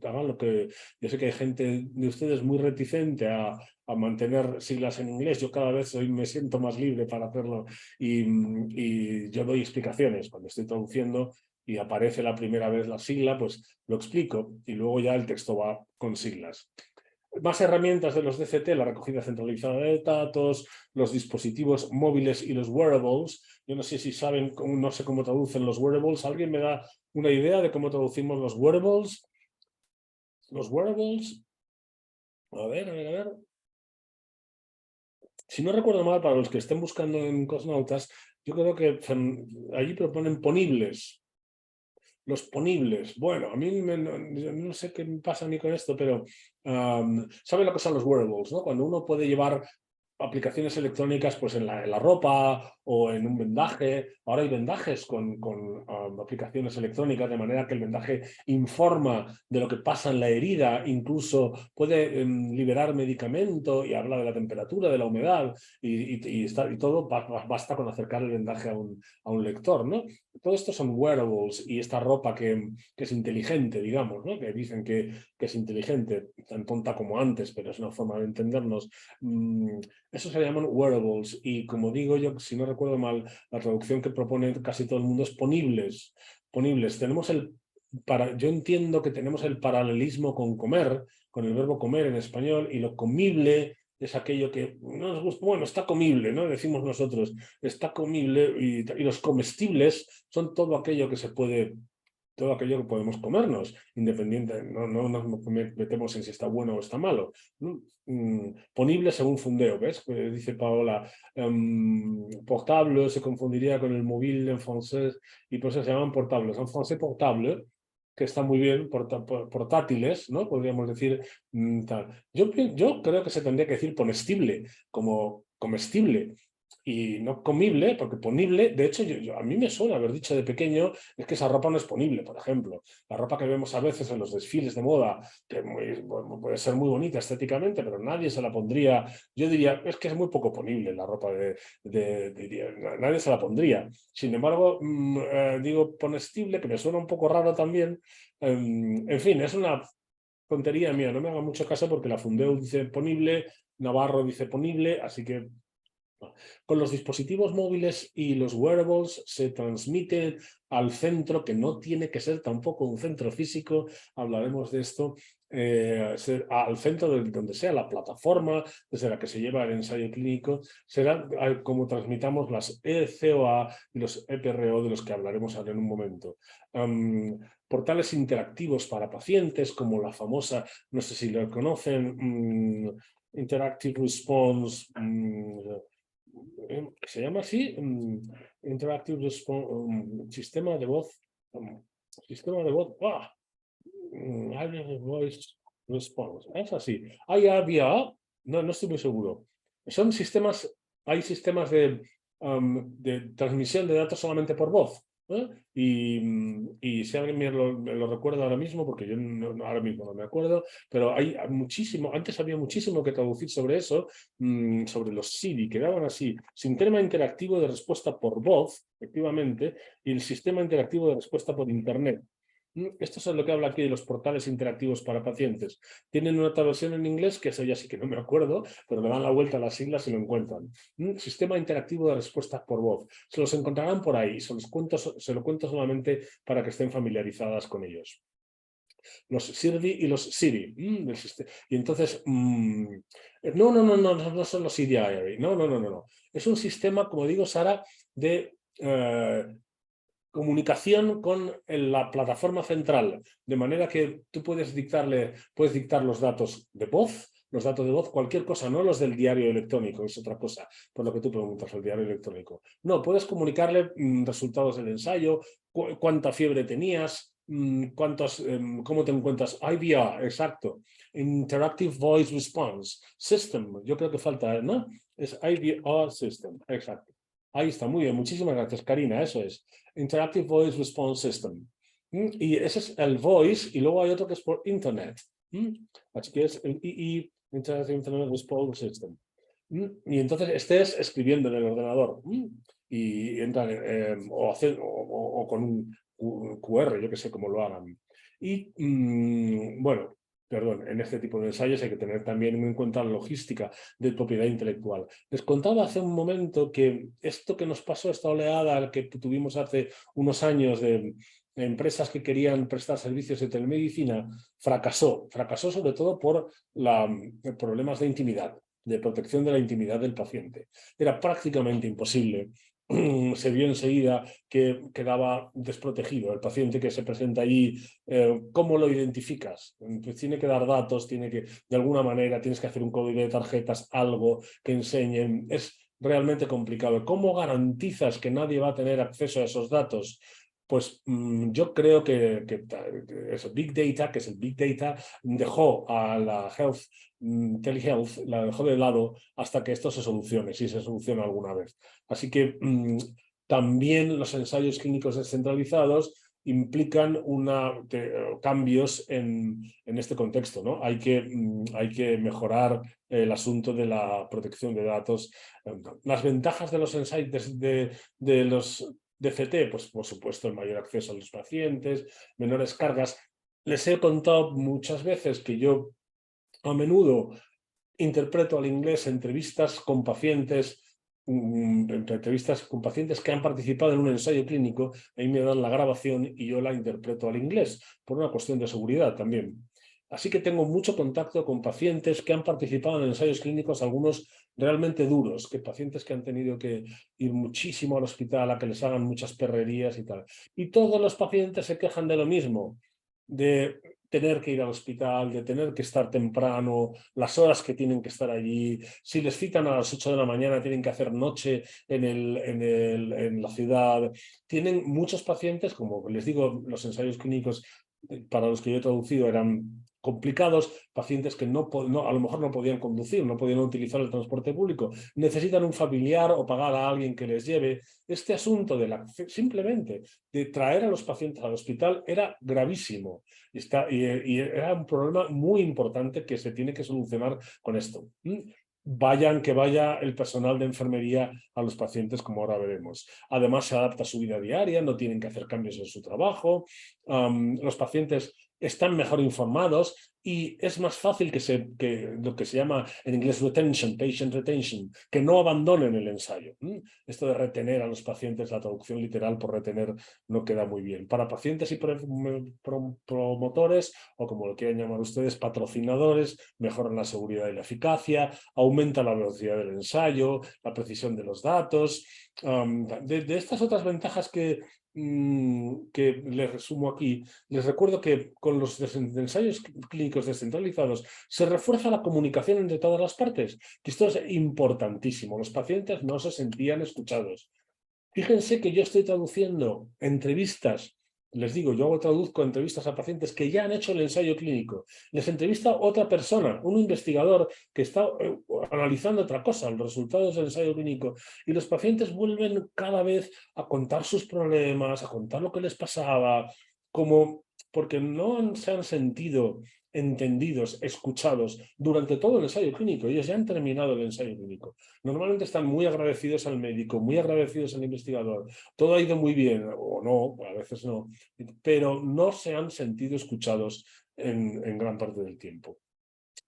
Speaker 1: Hagan lo que, yo sé que hay gente de ustedes muy reticente a mantener siglas en inglés. Yo cada vez me siento más libre para hacerlo y yo doy explicaciones cuando estoy traduciendo y aparece la primera vez la sigla, pues lo explico y luego ya el texto va con siglas. Más herramientas de los DCT, la recogida centralizada de datos, los dispositivos móviles y los wearables. Yo no sé si saben, no sé cómo traducen los wearables. ¿Alguien me da una idea de cómo traducimos los wearables? Los wearables. A ver. Si no recuerdo mal, para los que estén buscando en Cosnautas, yo creo que allí proponen ponibles. Los ponibles. Bueno, a mí no sé qué me pasa a mí con esto, pero ¿saben lo que son los wearables? ¿No? Cuando uno puede llevar aplicaciones electrónicas pues en la ropa o en un vendaje. Ahora hay vendajes con aplicaciones electrónicas, de manera que el vendaje informa de lo que pasa en la herida, incluso puede liberar medicamento y habla de la temperatura, de la humedad y todo basta con acercar el vendaje a un lector, ¿no? Todo esto son wearables y esta ropa que es inteligente, digamos, ¿no? Que dicen que es inteligente, tan tonta como antes, pero es una forma de entendernos. Eso se llaman wearables y, como digo yo, si no recuerdo mal, la traducción que propone casi todo el mundo es ponibles. Ponibles. Yo entiendo que tenemos el paralelismo con comer, con el verbo comer en español, y lo comible es aquello que no nos gusta. Bueno, está comible, ¿no? Decimos nosotros, está comible, y los comestibles son todo aquello que se puede, todo aquello que podemos comernos, independiente, no nos metemos en si está bueno o está malo. Ponible según Fundeo, ¿ves? Dice Paola, portable se confundiría con el móvil en francés y por eso se llaman portables. En francés, portable, que está muy bien, portátiles, ¿no? Podríamos decir tal. Yo creo que se tendría que decir ponestible, como comestible, y no comible, porque ponible, de hecho, a mí me suena haber dicho de pequeño, es que esa ropa no es ponible, por ejemplo. La ropa que vemos a veces en los desfiles de moda, que puede ser muy bonita estéticamente, pero nadie se la pondría. Yo diría, es que es muy poco ponible la ropa nadie se la pondría. Sin embargo, digo ponestible, que me suena un poco raro también. En fin, es una tontería mía, no me haga mucho caso porque la Fundeu dice ponible, Navarro dice ponible, así que con los dispositivos móviles y los wearables se transmiten al centro, que no tiene que ser tampoco un centro físico, hablaremos de esto, al centro donde sea la plataforma desde la que se lleva el ensayo clínico, será como transmitamos las ECOA y los EPRO de los que hablaremos ahora en un momento. Portales interactivos para pacientes, como la famosa, no sé si lo conocen, Interactive Response, se llama así, Interactive Response, sistema de voz, Voice Response, es así. No estoy muy seguro. Son sistemas, hay sistemas de transmisión de datos solamente por voz. ¿eh? Y si alguien me lo recuerda ahora mismo, porque yo ahora mismo no me acuerdo, pero hay muchísimo, antes había muchísimo que traducir sobre eso, sobre los Siri, que daban así, sistema interactivo de respuesta por voz, efectivamente, y el sistema interactivo de respuesta por Internet. Esto es lo que habla aquí de los portales interactivos para pacientes. Tienen una traducción en inglés, que eso ya sí que no me acuerdo, pero le dan la vuelta a las siglas y lo encuentran. Sistema interactivo de respuestas por voz. Se los encontrarán por ahí, se lo cuento solamente para que estén familiarizadas con ellos. Los Siri y los Siri. Y entonces, no son los Siri, no. Es un sistema, como digo, Sara, de comunicación con la plataforma central, de manera que tú puedes dictar los datos de voz, cualquier cosa, no los del diario electrónico, es otra cosa, por lo que tú preguntas, el diario electrónico. No, puedes comunicarle resultados del ensayo, cuánta fiebre tenías, cómo te encuentras. IVR, exacto. Interactive Voice Response System, yo creo que falta, ¿no? Es IVR System, exacto. Ahí está, muy bien, muchísimas gracias, Karina, eso es. Interactive Voice Response System. Y ese es el voice, y luego hay otro que es por Internet. Así que es el II, Interactive Internet Response System. Y entonces estés escribiendo en el ordenador y entran o con un QR, yo que sé cómo lo hagan. Y bueno, perdón, en este tipo de ensayos hay que tener también en cuenta la logística de propiedad intelectual. Les contaba hace un momento que esto que nos pasó, esta oleada que tuvimos hace unos años de empresas que querían prestar servicios de telemedicina, fracasó sobre todo por problemas de intimidad, de protección de la intimidad del paciente. Era prácticamente imposible. Se vio enseguida que quedaba desprotegido el paciente que se presenta allí. ¿Cómo lo identificas? Pues tiene que dar datos, de alguna manera tienes que hacer un código de tarjetas, algo que enseñen. Es realmente complicado. ¿Cómo garantizas que nadie va a tener acceso a esos datos? Pues yo creo que eso, Big Data, que es el Big Data, dejó a la telehealth, la dejó de lado hasta que esto se solucione, si se soluciona alguna vez. Así que también los ensayos clínicos descentralizados implican cambios en este contexto, ¿no? Hay que mejorar el asunto de la protección de datos. Las ventajas de los ensayos de los DCT, pues por supuesto el mayor acceso a los pacientes, menores cargas. Les he contado muchas veces que yo a menudo interpreto al inglés entrevistas con pacientes que han participado en un ensayo clínico. Ahí me dan la grabación y yo la interpreto al inglés, por una cuestión de seguridad también. Así que tengo mucho contacto con pacientes que han participado en ensayos clínicos, algunos realmente duros, pacientes que han tenido que ir muchísimo al hospital a que les hagan muchas perrerías y tal. Y todos los pacientes se quejan de lo mismo, de tener que ir al hospital, de tener que estar temprano, las horas que tienen que estar allí. Si les citan a las 8 de la mañana, tienen que hacer noche en la ciudad. Tienen muchos pacientes, como les digo, los ensayos clínicos para los que yo he traducido eran complicados, pacientes que a lo mejor no podían conducir, no podían utilizar el transporte público, necesitan un familiar o pagar a alguien que les lleve. Este asunto simplemente de traer a los pacientes al hospital era gravísimo y era un problema muy importante que se tiene que solucionar con esto. Que vaya el personal de enfermería a los pacientes, como ahora veremos. Además, se adapta a su vida diaria, no tienen que hacer cambios en su trabajo. Los pacientes están mejor informados y es más fácil que lo que se llama en inglés patient retention, que no abandonen el ensayo. Esto de retener a los pacientes, la traducción literal por retener no queda muy bien. Para pacientes y promotores, o como lo quieran llamar ustedes, patrocinadores, mejoran la seguridad y la eficacia, aumenta la velocidad del ensayo, la precisión de los datos. De estas otras ventajas que les resumo aquí, les recuerdo que con los ensayos clínicos descentralizados se refuerza la comunicación entre todas las partes, que esto es importantísimo. Los pacientes no se sentían escuchados. Fíjense que yo estoy traduciendo entrevistas Les digo, yo traduzco entrevistas a pacientes que ya han hecho el ensayo clínico. Les entrevista otra persona, un investigador que está analizando otra cosa, los resultados del ensayo clínico. Y los pacientes vuelven cada vez a contar sus problemas, a contar lo que les pasaba, porque no se han sentido entendidos, escuchados durante todo el ensayo clínico. Ellos ya han terminado el ensayo clínico. Normalmente están muy agradecidos al médico, muy agradecidos al investigador. Todo ha ido muy bien, o no, a veces no, pero no se han sentido escuchados en gran parte del tiempo.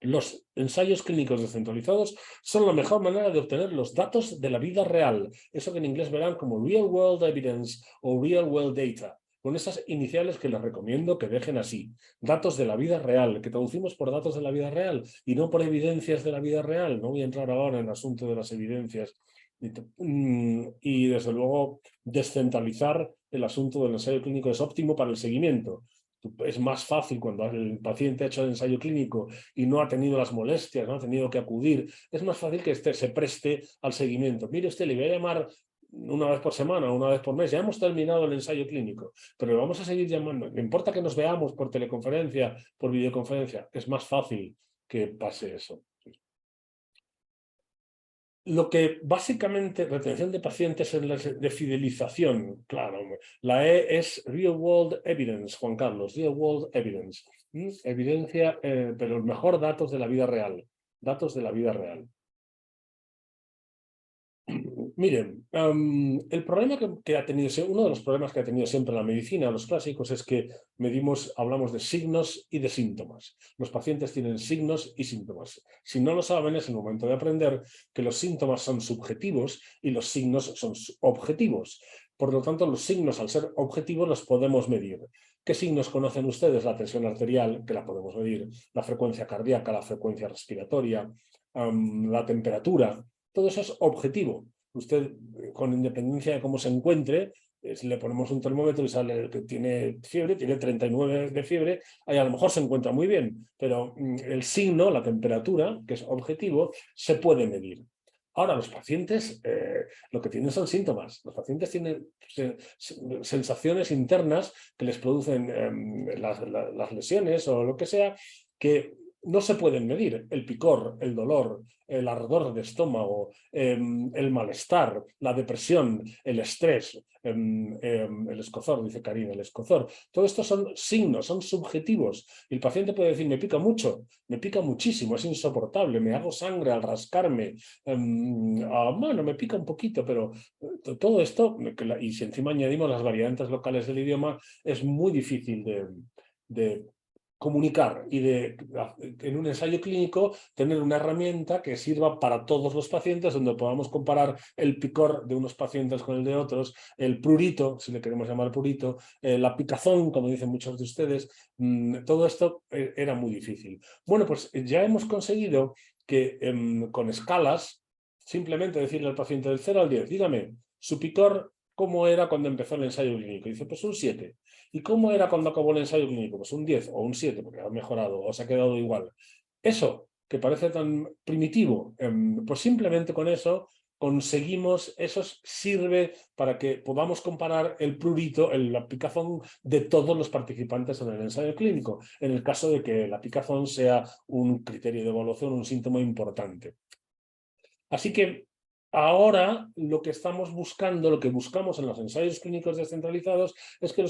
Speaker 1: Los ensayos clínicos descentralizados son la mejor manera de obtener los datos de la vida real, eso que en inglés verán como Real World Evidence o Real World Data, con esas iniciales que les recomiendo que dejen así. Datos de la vida real, que traducimos por datos de la vida real y no por evidencias de la vida real. No voy a entrar ahora en el asunto de las evidencias. Y desde luego descentralizar el asunto del ensayo clínico es óptimo para el seguimiento. Es más fácil cuando el paciente ha hecho el ensayo clínico y no ha tenido las molestias, no ha tenido que acudir, es más fácil que se preste al seguimiento. Mire usted, le voy a llamar una vez por semana, una vez por mes, ya hemos terminado el ensayo clínico, pero le vamos a seguir llamando. No importa que nos veamos por teleconferencia, por videoconferencia, es más fácil que pase eso. Lo que básicamente, retención de pacientes es la de fidelización, claro. La E es Real World Evidence, Juan Carlos, Real World Evidence. Evidencia, pero mejor datos de la vida real. Datos de la vida real. Miren, el problema que ha tenido, uno de los problemas que ha tenido siempre la medicina, los clásicos, es que hablamos de signos y de síntomas. Los pacientes tienen signos y síntomas. Si no lo saben, es el momento de aprender que los síntomas son subjetivos y los signos son objetivos. Por lo tanto, los signos, al ser objetivos, los podemos medir. ¿Qué signos conocen ustedes? La tensión arterial, que la podemos medir, la frecuencia cardíaca, la frecuencia respiratoria, la temperatura. Todo eso es objetivo. Usted, con independencia de cómo se encuentre, si le ponemos un termómetro y sale que tiene fiebre, tiene 39 de fiebre, ahí a lo mejor se encuentra muy bien, pero el signo, la temperatura, que es objetivo, se puede medir. Ahora, los pacientes lo que tienen son síntomas. Los pacientes tienen sensaciones internas que les producen las lesiones o lo que sea, que no se pueden medir. El picor, el dolor, el ardor de estómago, el malestar, la depresión, el estrés, el escozor, dice Karina, el escozor. Todo esto son signos, son subjetivos. Y el paciente puede decir, me pica mucho, me pica muchísimo, es insoportable, me hago sangre al rascarme, bueno, me pica un poquito, pero todo esto, y si encima añadimos las variantes locales del idioma, es muy difícil de comunicar y en un ensayo clínico tener una herramienta que sirva para todos los pacientes, donde podamos comparar el picor de unos pacientes con el de otros, el prurito, si le queremos llamar prurito, la picazón, como dicen muchos de ustedes. Todo esto era muy difícil. Bueno, pues ya hemos conseguido que con escalas, simplemente decirle al paciente del 0 al 10, dígame, su picor, ¿cómo era cuando empezó el ensayo clínico? Dice, pues un 7. ¿Y cómo era cuando acabó el ensayo clínico? Pues un 10 o un 7, porque ha mejorado o se ha quedado igual. Eso, que parece tan primitivo, pues simplemente con eso conseguimos, eso sirve para que podamos comparar el prurito, la picazón de todos los participantes en el ensayo clínico, en el caso de que la picazón sea un criterio de evaluación, un síntoma importante. Así que ahora lo que estamos buscando, lo que buscamos en los ensayos clínicos descentralizados es que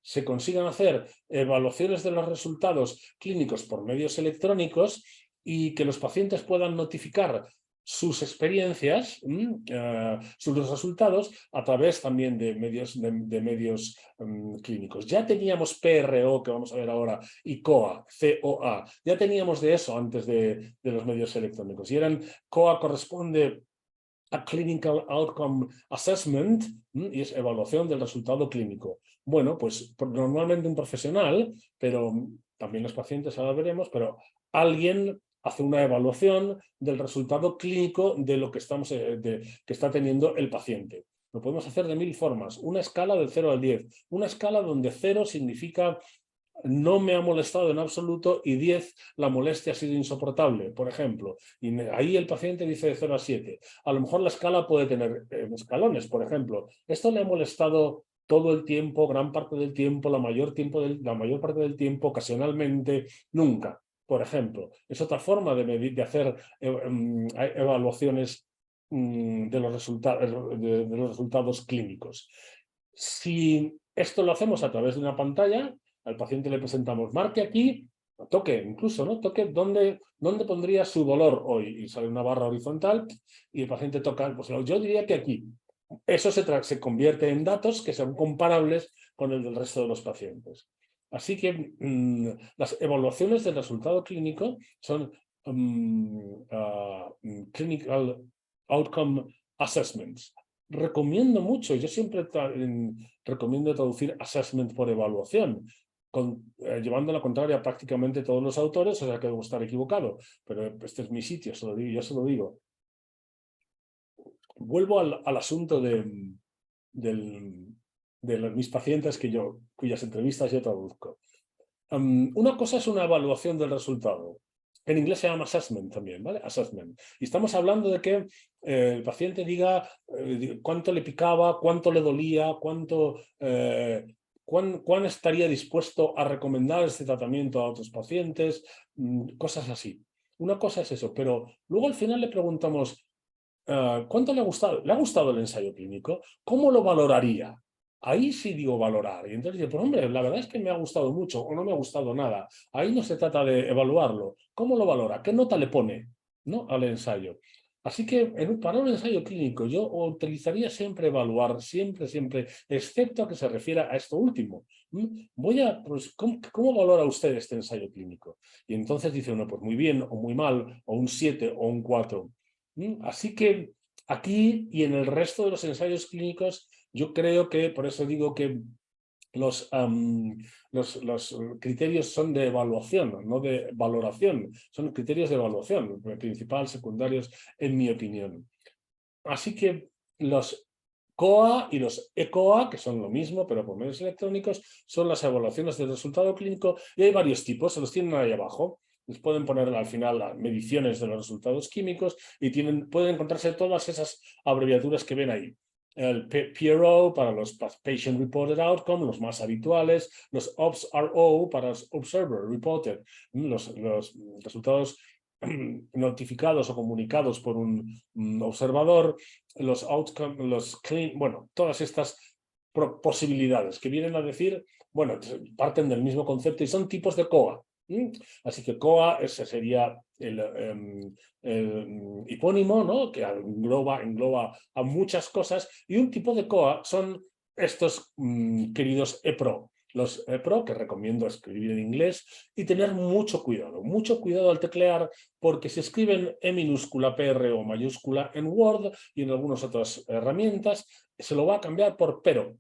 Speaker 1: se consigan hacer evaluaciones de los resultados clínicos por medios electrónicos y que los pacientes puedan notificar sus experiencias, sus resultados, a través también de medios clínicos. Ya teníamos PRO, que vamos a ver ahora, y COA, COA. Ya teníamos de eso antes de los medios electrónicos. Y COA corresponde a Clinical Outcome Assessment, y es evaluación del resultado clínico. Bueno, pues normalmente un profesional, pero también los pacientes, ahora veremos, pero alguien hace una evaluación del resultado clínico de lo que que está teniendo el paciente. Lo podemos hacer de 1000 formas. Una escala del 0 al 10. Una escala donde 0 significa no me ha molestado en absoluto y 10, la molestia ha sido insoportable, por ejemplo. Y ahí el paciente dice de 0 a 7. A lo mejor la escala puede tener escalones, por ejemplo. Esto le ha molestado todo el tiempo, gran parte del tiempo, la mayor parte del tiempo, ocasionalmente, nunca. Por ejemplo, es otra forma de medir, de hacer evaluaciones de los resultados clínicos. Si esto lo hacemos a través de una pantalla, al paciente le presentamos, marque aquí, toque incluso, ¿no? Toque dónde pondría su dolor hoy, y sale una barra horizontal y el paciente toca, pues yo diría que aquí. Eso se convierte en datos que son comparables con el del resto de los pacientes. Así que las evaluaciones del resultado clínico son Clinical Outcome Assessments. Recomiendo mucho, yo siempre recomiendo traducir assessment por evaluación, llevando la contraria a prácticamente todos los autores, o sea que debo estar equivocado, pero este es mi sitio, yo se lo digo. Vuelvo al asunto de mis pacientes cuyas entrevistas yo traduzco. Una cosa es una evaluación del resultado. En inglés se llama assessment también, ¿vale? Assessment. Y estamos hablando de que el paciente diga cuánto le picaba, cuánto le dolía, cuán estaría dispuesto a recomendar este tratamiento a otros pacientes, cosas así. Una cosa es eso, pero luego al final le preguntamos, ¿cuánto le ha gustado? ¿Le ha gustado el ensayo clínico? ¿Cómo lo valoraría? Ahí sí digo valorar. Y entonces dice, pues hombre, la verdad es que me ha gustado mucho o no me ha gustado nada. Ahí no se trata de evaluarlo. ¿Cómo lo valora? ¿Qué nota le pone, ¿no?, al ensayo? Así que para un ensayo clínico yo utilizaría siempre evaluar, siempre, excepto a que se refiera a esto último. Pues, ¿cómo valora usted este ensayo clínico? Y entonces dice uno, pues muy bien, o muy mal, o un 7 o un 4. Así que aquí y en el resto de los ensayos clínicos, yo creo que, por eso digo que los criterios son de evaluación, no de valoración, son criterios de evaluación, principal, secundarios, en mi opinión. Así que los COA y los ECOA, que son lo mismo, pero por medios electrónicos, son las evaluaciones del resultado clínico, y hay varios tipos, se los tienen ahí abajo. Les pueden poner al final las mediciones de los resultados químicos y pueden encontrarse todas esas abreviaturas que ven ahí. El PRO para los Patient Reported Outcome, los más habituales, los OBS-RO para los Observer Reported, los resultados notificados o comunicados por un observador, los outcomes, los clean, bueno, todas estas posibilidades que vienen a decir, bueno, parten del mismo concepto y son tipos de COA. Así que COA, ese sería el hipónimo, ¿no?, que engloba a muchas cosas, y un tipo de COA son estos queridos EPRO. Los EPRO, que recomiendo escribir en inglés y tener mucho cuidado al teclear, porque si escriben E minúscula, PRO mayúscula en Word y en algunas otras herramientas, se lo va a cambiar por pero.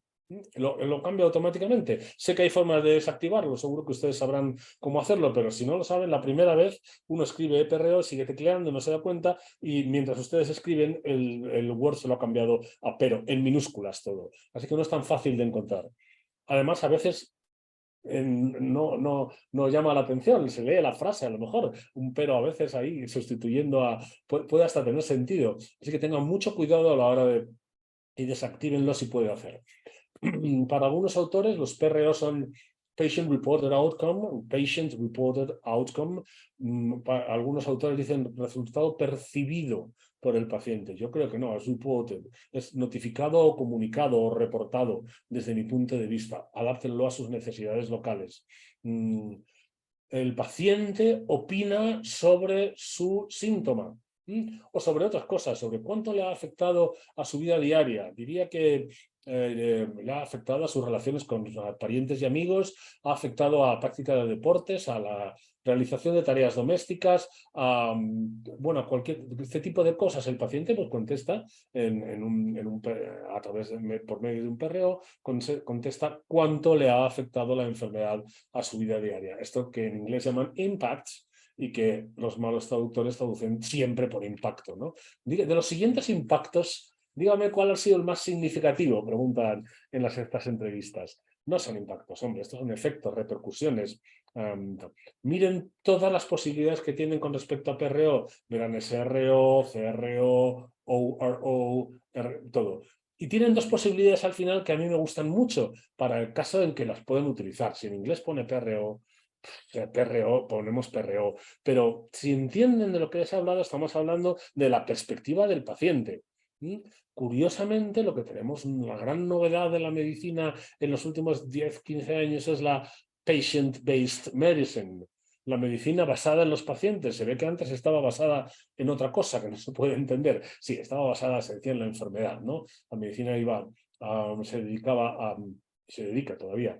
Speaker 1: Lo cambia automáticamente. Sé que hay formas de desactivarlo, seguro que ustedes sabrán cómo hacerlo, pero si no lo saben, la primera vez uno escribe EPRO, sigue tecleando, no se da cuenta, y mientras ustedes escriben, el Word se lo ha cambiado a pero, en minúsculas todo. Así que no es tan fácil de encontrar. Además, a veces no llama la atención, se lee la frase a lo mejor, un pero a veces ahí sustituyendo puede hasta tener sentido. Así que tengan mucho cuidado a la hora de y desactívenlo si puede hacer. Para algunos autores los PRO son Patient Reported Outcome. Algunos autores dicen resultado percibido por el paciente. Yo creo que no, es reported, es notificado o comunicado o reportado desde mi punto de vista. Adáptenlo a sus necesidades locales. El paciente opina sobre su síntoma o sobre otras cosas, sobre cuánto le ha afectado a su vida diaria. Diría que le ha afectado a sus relaciones con parientes y amigos, ha afectado a la práctica de deportes, a la realización de tareas domésticas, bueno, este tipo de cosas. El paciente pues contesta a través por medio de un PRO, contesta cuánto le ha afectado la enfermedad a su vida diaria. Esto que en inglés llaman impacts, y que los malos traductores traducen siempre por impacto, ¿no? De los siguientes impactos, dígame cuál ha sido el más significativo, preguntan en estas entrevistas. No son impactos, hombre, estos son efectos, repercusiones. Miren todas las posibilidades que tienen con respecto a PRO. Verán SRO, CRO, ORO, todo. Y tienen dos posibilidades al final que a mí me gustan mucho para el caso en que las pueden utilizar. Si en inglés pone PRO, PRO, ponemos PRO. Pero si entienden de lo que les he hablado, estamos hablando de la perspectiva del paciente. Curiosamente, lo que tenemos, la gran novedad de la medicina en los últimos 10, 15 años es la patient-based medicine. La medicina basada en los pacientes. Se ve que antes estaba basada en otra cosa que no se puede entender. Sí, estaba basada, se decía, en la enfermedad, ¿no? La medicina se dedica todavía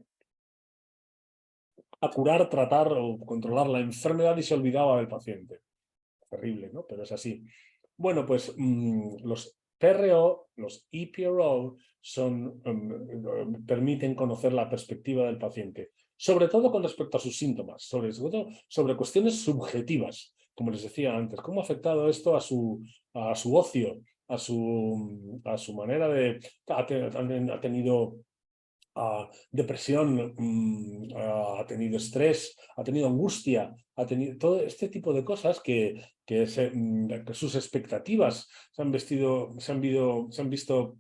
Speaker 1: a curar, tratar o controlar la enfermedad y se olvidaba del paciente. Terrible, ¿no? Pero es así. Bueno, pues los PRO, los EPRO, permiten conocer la perspectiva del paciente, sobre todo con respecto a sus síntomas, sobre todo sobre cuestiones subjetivas, como les decía antes. ¿Cómo ha afectado esto a su ocio, a su manera de... Ha tenido depresión, ha tenido estrés, ha tenido angustia, ha tenido todo este tipo de cosas que sus expectativas se han visto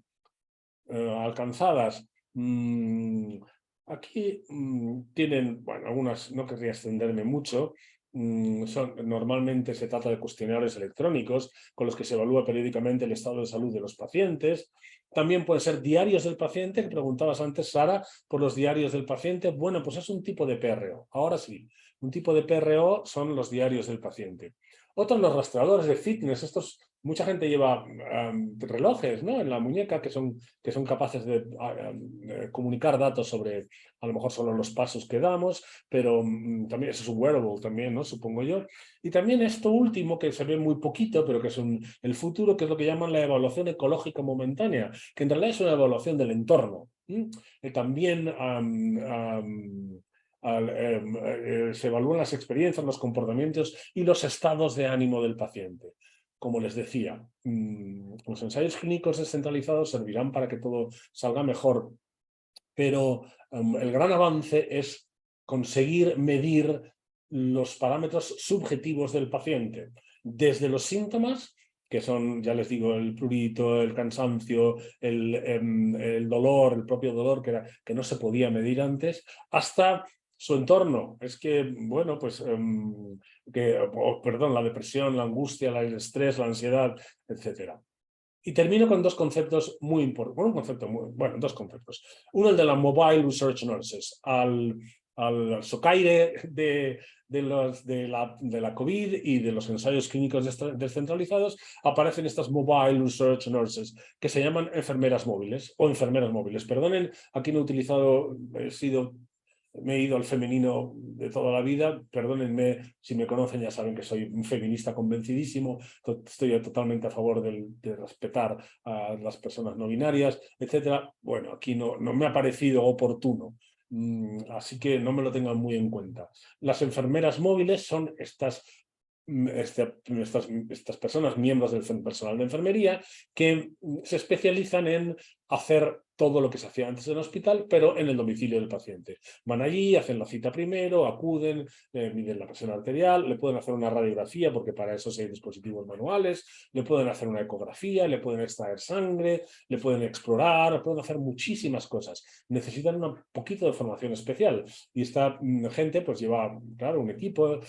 Speaker 1: alcanzadas. Aquí tienen, bueno, algunas, no querría extenderme mucho. Normalmente se trata de cuestionarios electrónicos con los que se evalúa periódicamente el estado de salud de los pacientes. También pueden ser diarios del paciente, que preguntabas antes, Sara, por los diarios del paciente. Bueno, pues es un tipo de PRO. Ahora sí, un tipo de PRO son los diarios del paciente. Otros, los rastreadores de fitness. Mucha gente lleva relojes, ¿no?, en la muñeca que son capaces de comunicar datos sobre, a lo mejor, solo los pasos que damos, pero también eso es un wearable también, ¿no?, supongo yo. Y también esto último, que se ve muy poquito, pero que es el futuro, que es lo que llaman la evaluación ecológica momentánea, que en realidad es una evaluación del entorno. También se evalúan las experiencias, los comportamientos y los estados de ánimo del paciente. Como les decía, los ensayos clínicos descentralizados servirán para que todo salga mejor, pero el gran avance es conseguir medir los parámetros subjetivos del paciente, desde los síntomas, que son, ya les digo, el prurito, el cansancio, el dolor, el propio dolor que no se podía medir antes, hasta su entorno. Es que, bueno, pues, perdón, la depresión, la angustia, el estrés, la ansiedad, etcétera. Y termino con dos conceptos muy importantes. Dos conceptos. Uno, el de la Mobile Research Nurses. Al socaire de la COVID y de los ensayos clínicos descentralizados, aparecen estas Mobile Research Nurses, que se llaman enfermeras móviles, o enfermeras móviles. Perdonen, aquí no he utilizado, me he ido al femenino de toda la vida. Perdónenme, si me conocen ya saben que soy un feminista convencidísimo. Estoy totalmente a favor de respetar a las personas no binarias, etc. Bueno, aquí no me ha parecido oportuno. Así que no me lo tengan muy en cuenta. Las enfermeras móviles son estas personas, miembros del personal de enfermería, que se especializan en hacer todo lo que se hacía antes en el hospital, pero en el domicilio del paciente. Van allí, hacen la cita primero, acuden, miden la presión arterial, le pueden hacer una radiografía, porque para eso hay dispositivos manuales, le pueden hacer una ecografía, le pueden extraer sangre, le pueden explorar, pueden hacer muchísimas cosas. Necesitan un poquito de formación especial, y esta gente pues lleva, claro, un equipo,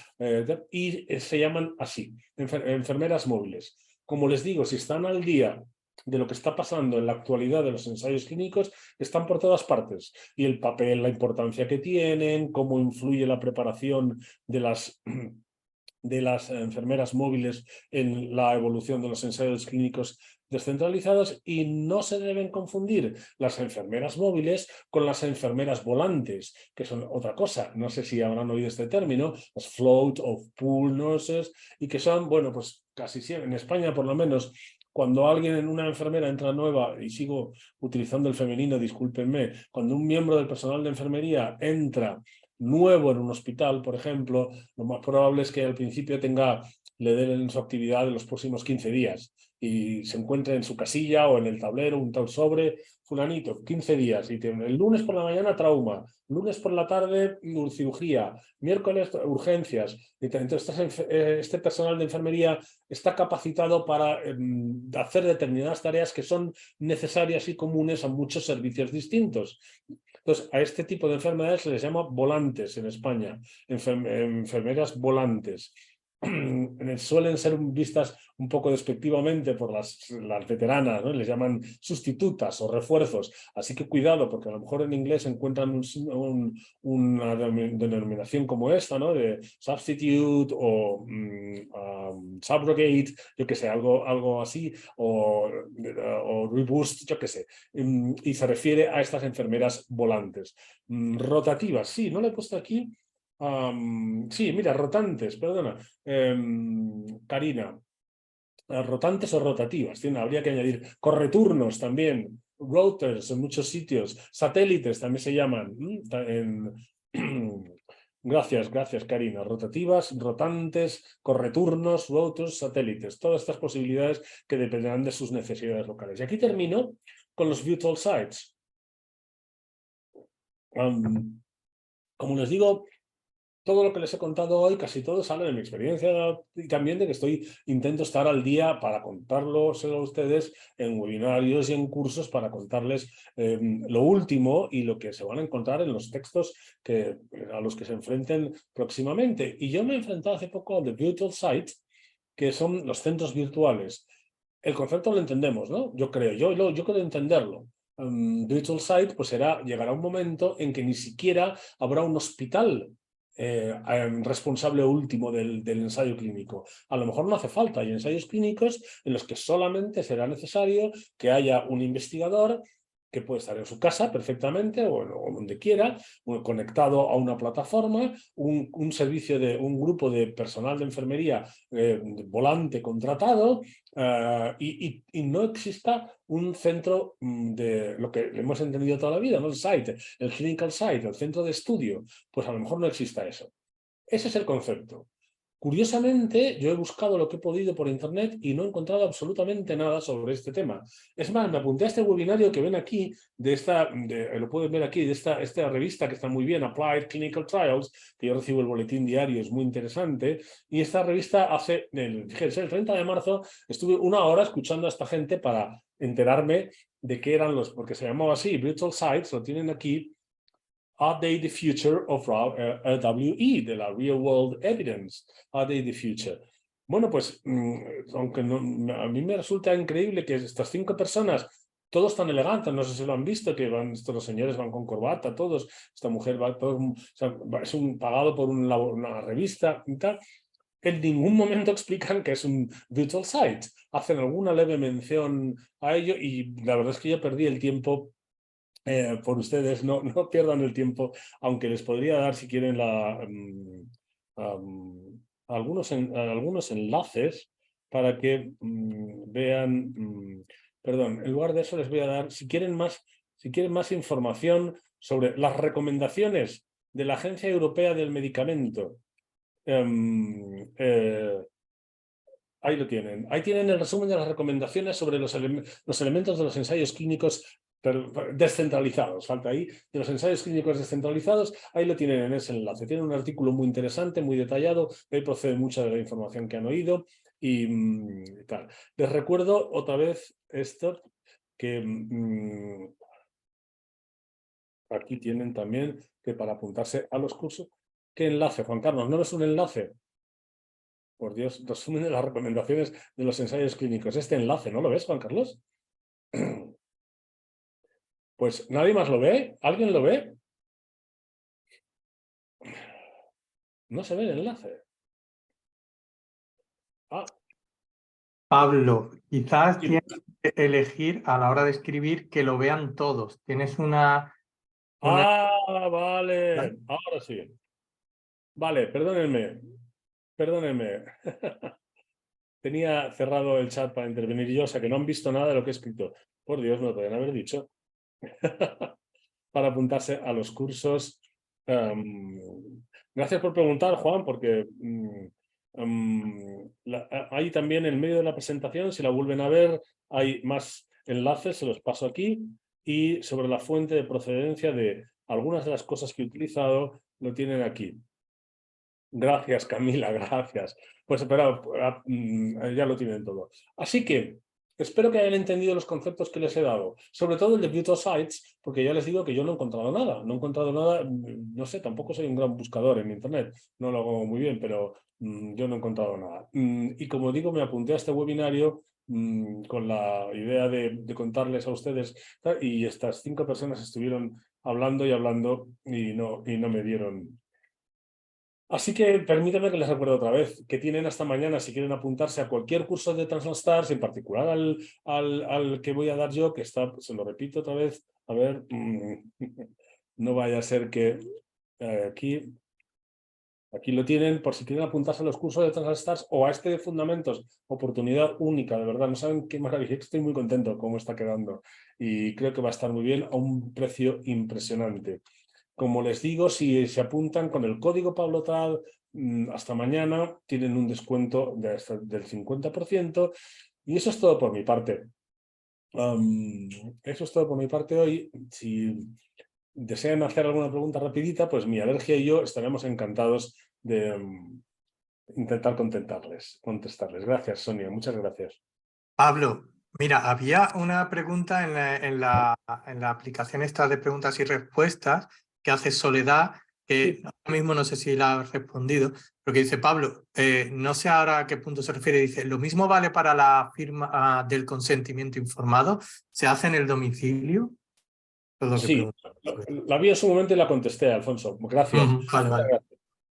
Speaker 1: y se llaman así, enfermeras móviles. Como les digo, si están al día de lo que está pasando en la actualidad de los ensayos clínicos, están por todas partes. Y el papel, la importancia que tienen, cómo influye la preparación de las enfermeras móviles en la evolución de los ensayos clínicos descentralizados, y no se deben confundir las enfermeras móviles con las enfermeras volantes, que son otra cosa. No sé si habrán oído este término, las float o pool nurses, y que son, bueno, pues casi siempre, en España por lo menos, cuando una enfermera entra nueva, y sigo utilizando el femenino, discúlpenme, cuando un miembro del personal de enfermería entra nuevo en un hospital, por ejemplo, lo más probable es que al principio le den su actividad en los próximos 15 días. y se encuentre en su casilla o en el tablero un tal sobre, fulanito, 15 días, y el lunes por la mañana trauma, lunes por la tarde cirugía, miércoles urgencias. Entonces este personal de enfermería está capacitado para hacer determinadas tareas que son necesarias y comunes a muchos servicios distintos. Entonces, a este tipo de enfermedades se les llama volantes en España, enfermeras volantes. Suelen ser vistas un poco despectivamente por las veteranas, ¿no? Les llaman sustitutas o refuerzos, así que cuidado, porque a lo mejor en inglés encuentran una denominación como esta, ¿no? De substitute o subrogate, yo que sé, algo así, o reboost, yo que sé, y se refiere a estas enfermeras volantes. Rotativas, sí, no le he puesto aquí. Sí, mira, rotantes, perdona. Karina, rotantes o rotativas, habría que añadir correturnos también, routers en muchos sitios, satélites también se llaman. Gracias, Karina. Rotativas, rotantes, correturnos, routers, satélites. Todas estas posibilidades que dependerán de sus necesidades locales. Y aquí termino con los virtual sites. Como les digo, todo lo que les he contado hoy, casi todo sale de mi experiencia y también de que intento estar al día para contarlos a ustedes en webinarios y en cursos para contarles lo último y lo que se van a encontrar en los textos a los que se enfrenten próximamente. Y yo me he enfrentado hace poco al The Virtual Site, que son los centros virtuales. El concepto lo entendemos, ¿no? Yo creo entenderlo. Virtual Site, pues llegará un momento en que ni siquiera habrá un hospital responsable último del ensayo clínico. A lo mejor no hace falta. Hay ensayos clínicos en los que solamente será necesario que haya un investigador que puede estar en su casa perfectamente o donde quiera, conectado a una plataforma, un servicio un grupo de personal de enfermería volante contratado y no exista un centro de lo que hemos entendido toda la vida, ¿no? El site, el clinical site, el centro de estudio, pues a lo mejor no exista eso. Ese es el concepto. Curiosamente, yo he buscado lo que he podido por internet y no he encontrado absolutamente nada sobre este tema. Es más, me apunté a este webinario que ven aquí, lo pueden ver aquí, de esta revista que está muy bien, Applied Clinical Trials, que yo recibo el boletín diario, es muy interesante. Y esta revista fíjense, el 30 de marzo estuve 1 hora escuchando a esta gente para enterarme de qué eran porque se llamaba así, Virtual Sites, lo tienen aquí. Are they the future of RWE, de la Real World Evidence? Are they the future? Bueno, pues, aunque a mí me resulta increíble que estas 5 personas, todos tan elegantes, no sé si lo han visto, que los señores van con corbata, todos, esta mujer va, es pagado por una revista y tal. En ningún momento explican que es un virtual site. Hacen alguna leve mención a ello y la verdad es que yo perdí el tiempo por ustedes, no pierdan el tiempo, aunque les podría dar, si quieren, algunos enlaces para que vean, perdón, en lugar de eso les voy a dar, si quieren más información sobre las recomendaciones de la Agencia Europea del Medicamento. Ahí lo tienen. Ahí tienen el resumen de las recomendaciones sobre los elementos de los ensayos clínicos descentralizados. Falta ahí, de los ensayos clínicos descentralizados, ahí lo tienen en ese enlace. Tienen un artículo muy interesante, muy detallado, ahí procede mucha de la información que han oído y tal. Les recuerdo otra vez esto, que aquí tienen también que para apuntarse a los cursos. ¿Qué enlace, Juan Carlos? ¿No es un enlace? Por Dios, resumen de las recomendaciones de los ensayos clínicos. Este enlace, ¿no lo ves, Juan Carlos? Pues nadie más lo ve. ¿Alguien lo ve? No se ve el enlace.
Speaker 2: Pablo, quizás tienes que elegir a la hora de escribir que lo vean todos. Tienes una...
Speaker 1: Vale. Ahora sí. Vale, perdónenme. Tenía cerrado el chat para intervenir yo, o sea que no han visto nada de lo que he escrito. Por Dios, me lo podrían haber dicho. Para apuntarse a los cursos. Gracias por preguntar, Juan, porque Hay también en medio de la presentación, si la vuelven a ver, hay más enlaces, se los paso aquí, y sobre la fuente de procedencia de algunas de las cosas que he utilizado, lo tienen aquí. Gracias, Camila, gracias. Pues espera, ya lo tienen todo. Así que espero que hayan entendido los conceptos que les he dado, sobre todo el de Buto Sites, porque ya les digo que yo no he encontrado nada, no he encontrado nada, no sé, tampoco soy un gran buscador en Internet, no lo hago muy bien, pero yo no he encontrado nada. Y como digo, me apunté a este webinario con la idea de contarles a ustedes, y estas 5 personas estuvieron hablando y hablando y no me dieron. Así que permítame que les recuerde otra vez que tienen hasta mañana si quieren apuntarse a cualquier curso de Translate Stars, en particular al que voy a dar yo, que está, se lo repito otra vez, a ver, no vaya a ser que aquí lo tienen, por si quieren apuntarse a los cursos de Translate Stars o a este de Fundamentos, oportunidad única, de verdad, no saben qué maravilla, estoy muy contento cómo está quedando y creo que va a estar muy bien a un precio impresionante. Como les digo, si se apuntan con el código PabloTrad hasta mañana, tienen un descuento del 50%. Y eso es todo por mi parte. Eso es todo por mi parte hoy. Si desean hacer alguna pregunta rapidita, pues mi alergia y yo estaremos encantados de intentar contestarles. Gracias, Sonia. Muchas gracias.
Speaker 2: Pablo, mira, había una pregunta en la aplicación esta de preguntas y respuestas que hace Soledad, que ahora mismo no sé si la ha respondido, pero que dice, Pablo, no sé ahora a qué punto se refiere, dice, ¿lo mismo vale para la firma del consentimiento informado? ¿Se hace en el domicilio? Todo lo que
Speaker 1: Sí,
Speaker 2: pregunta.
Speaker 1: la vi en su momento y la contesté, Alfonso. Gracias.
Speaker 2: Vale, vale.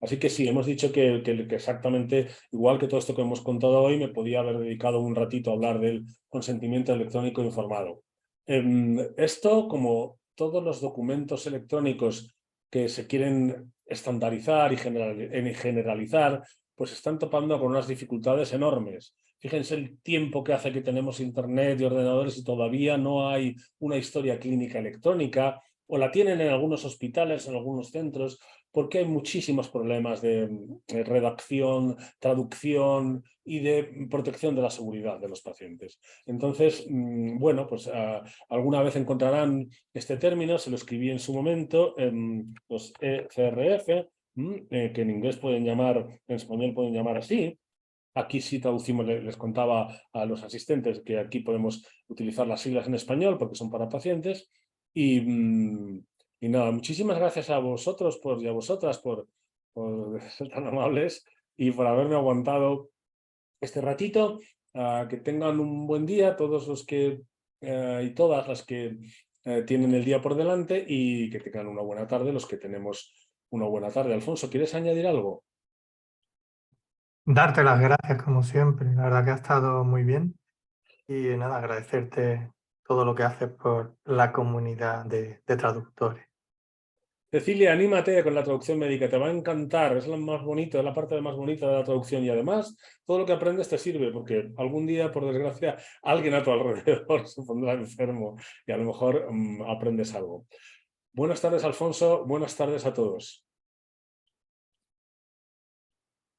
Speaker 1: Así que sí, hemos dicho que exactamente, igual que todo esto que hemos contado hoy, me podía haber dedicado un ratito a hablar del consentimiento electrónico informado. Esto, como todos los documentos electrónicos que se quieren estandarizar y generalizar, pues están topando con unas dificultades enormes. Fíjense el tiempo que hace que tenemos Internet y ordenadores y todavía no hay una historia clínica electrónica, o la tienen en algunos hospitales, en algunos centros, porque hay muchísimos problemas de redacción, traducción y de protección de la seguridad de los pacientes. Entonces, bueno, pues alguna vez encontrarán este término, se lo escribí en su momento, los ECRF, que en inglés pueden llamar, en español pueden llamar así. Aquí sí traducimos, les contaba a los asistentes que aquí podemos utilizar las siglas en español porque son para pacientes. Y nada, muchísimas gracias a vosotros y a vosotras por ser tan amables y por haberme aguantado este ratito. Que tengan un buen día todos los que y todas las que tienen el día por delante y que tengan una buena tarde los que tenemos una buena tarde. Alfonso, ¿quieres añadir algo?
Speaker 2: Darte las gracias como siempre, la verdad que ha estado muy bien y nada, agradecerte todo lo que haces por la comunidad de traductores.
Speaker 1: Cecilia, anímate con la traducción médica, te va a encantar, es lo más bonito, es la parte más bonita de la traducción y además todo lo que aprendes te sirve porque algún día, por desgracia, alguien a tu alrededor se pondrá enfermo y a lo mejor aprendes algo. Buenas tardes, Alfonso, buenas tardes a todos.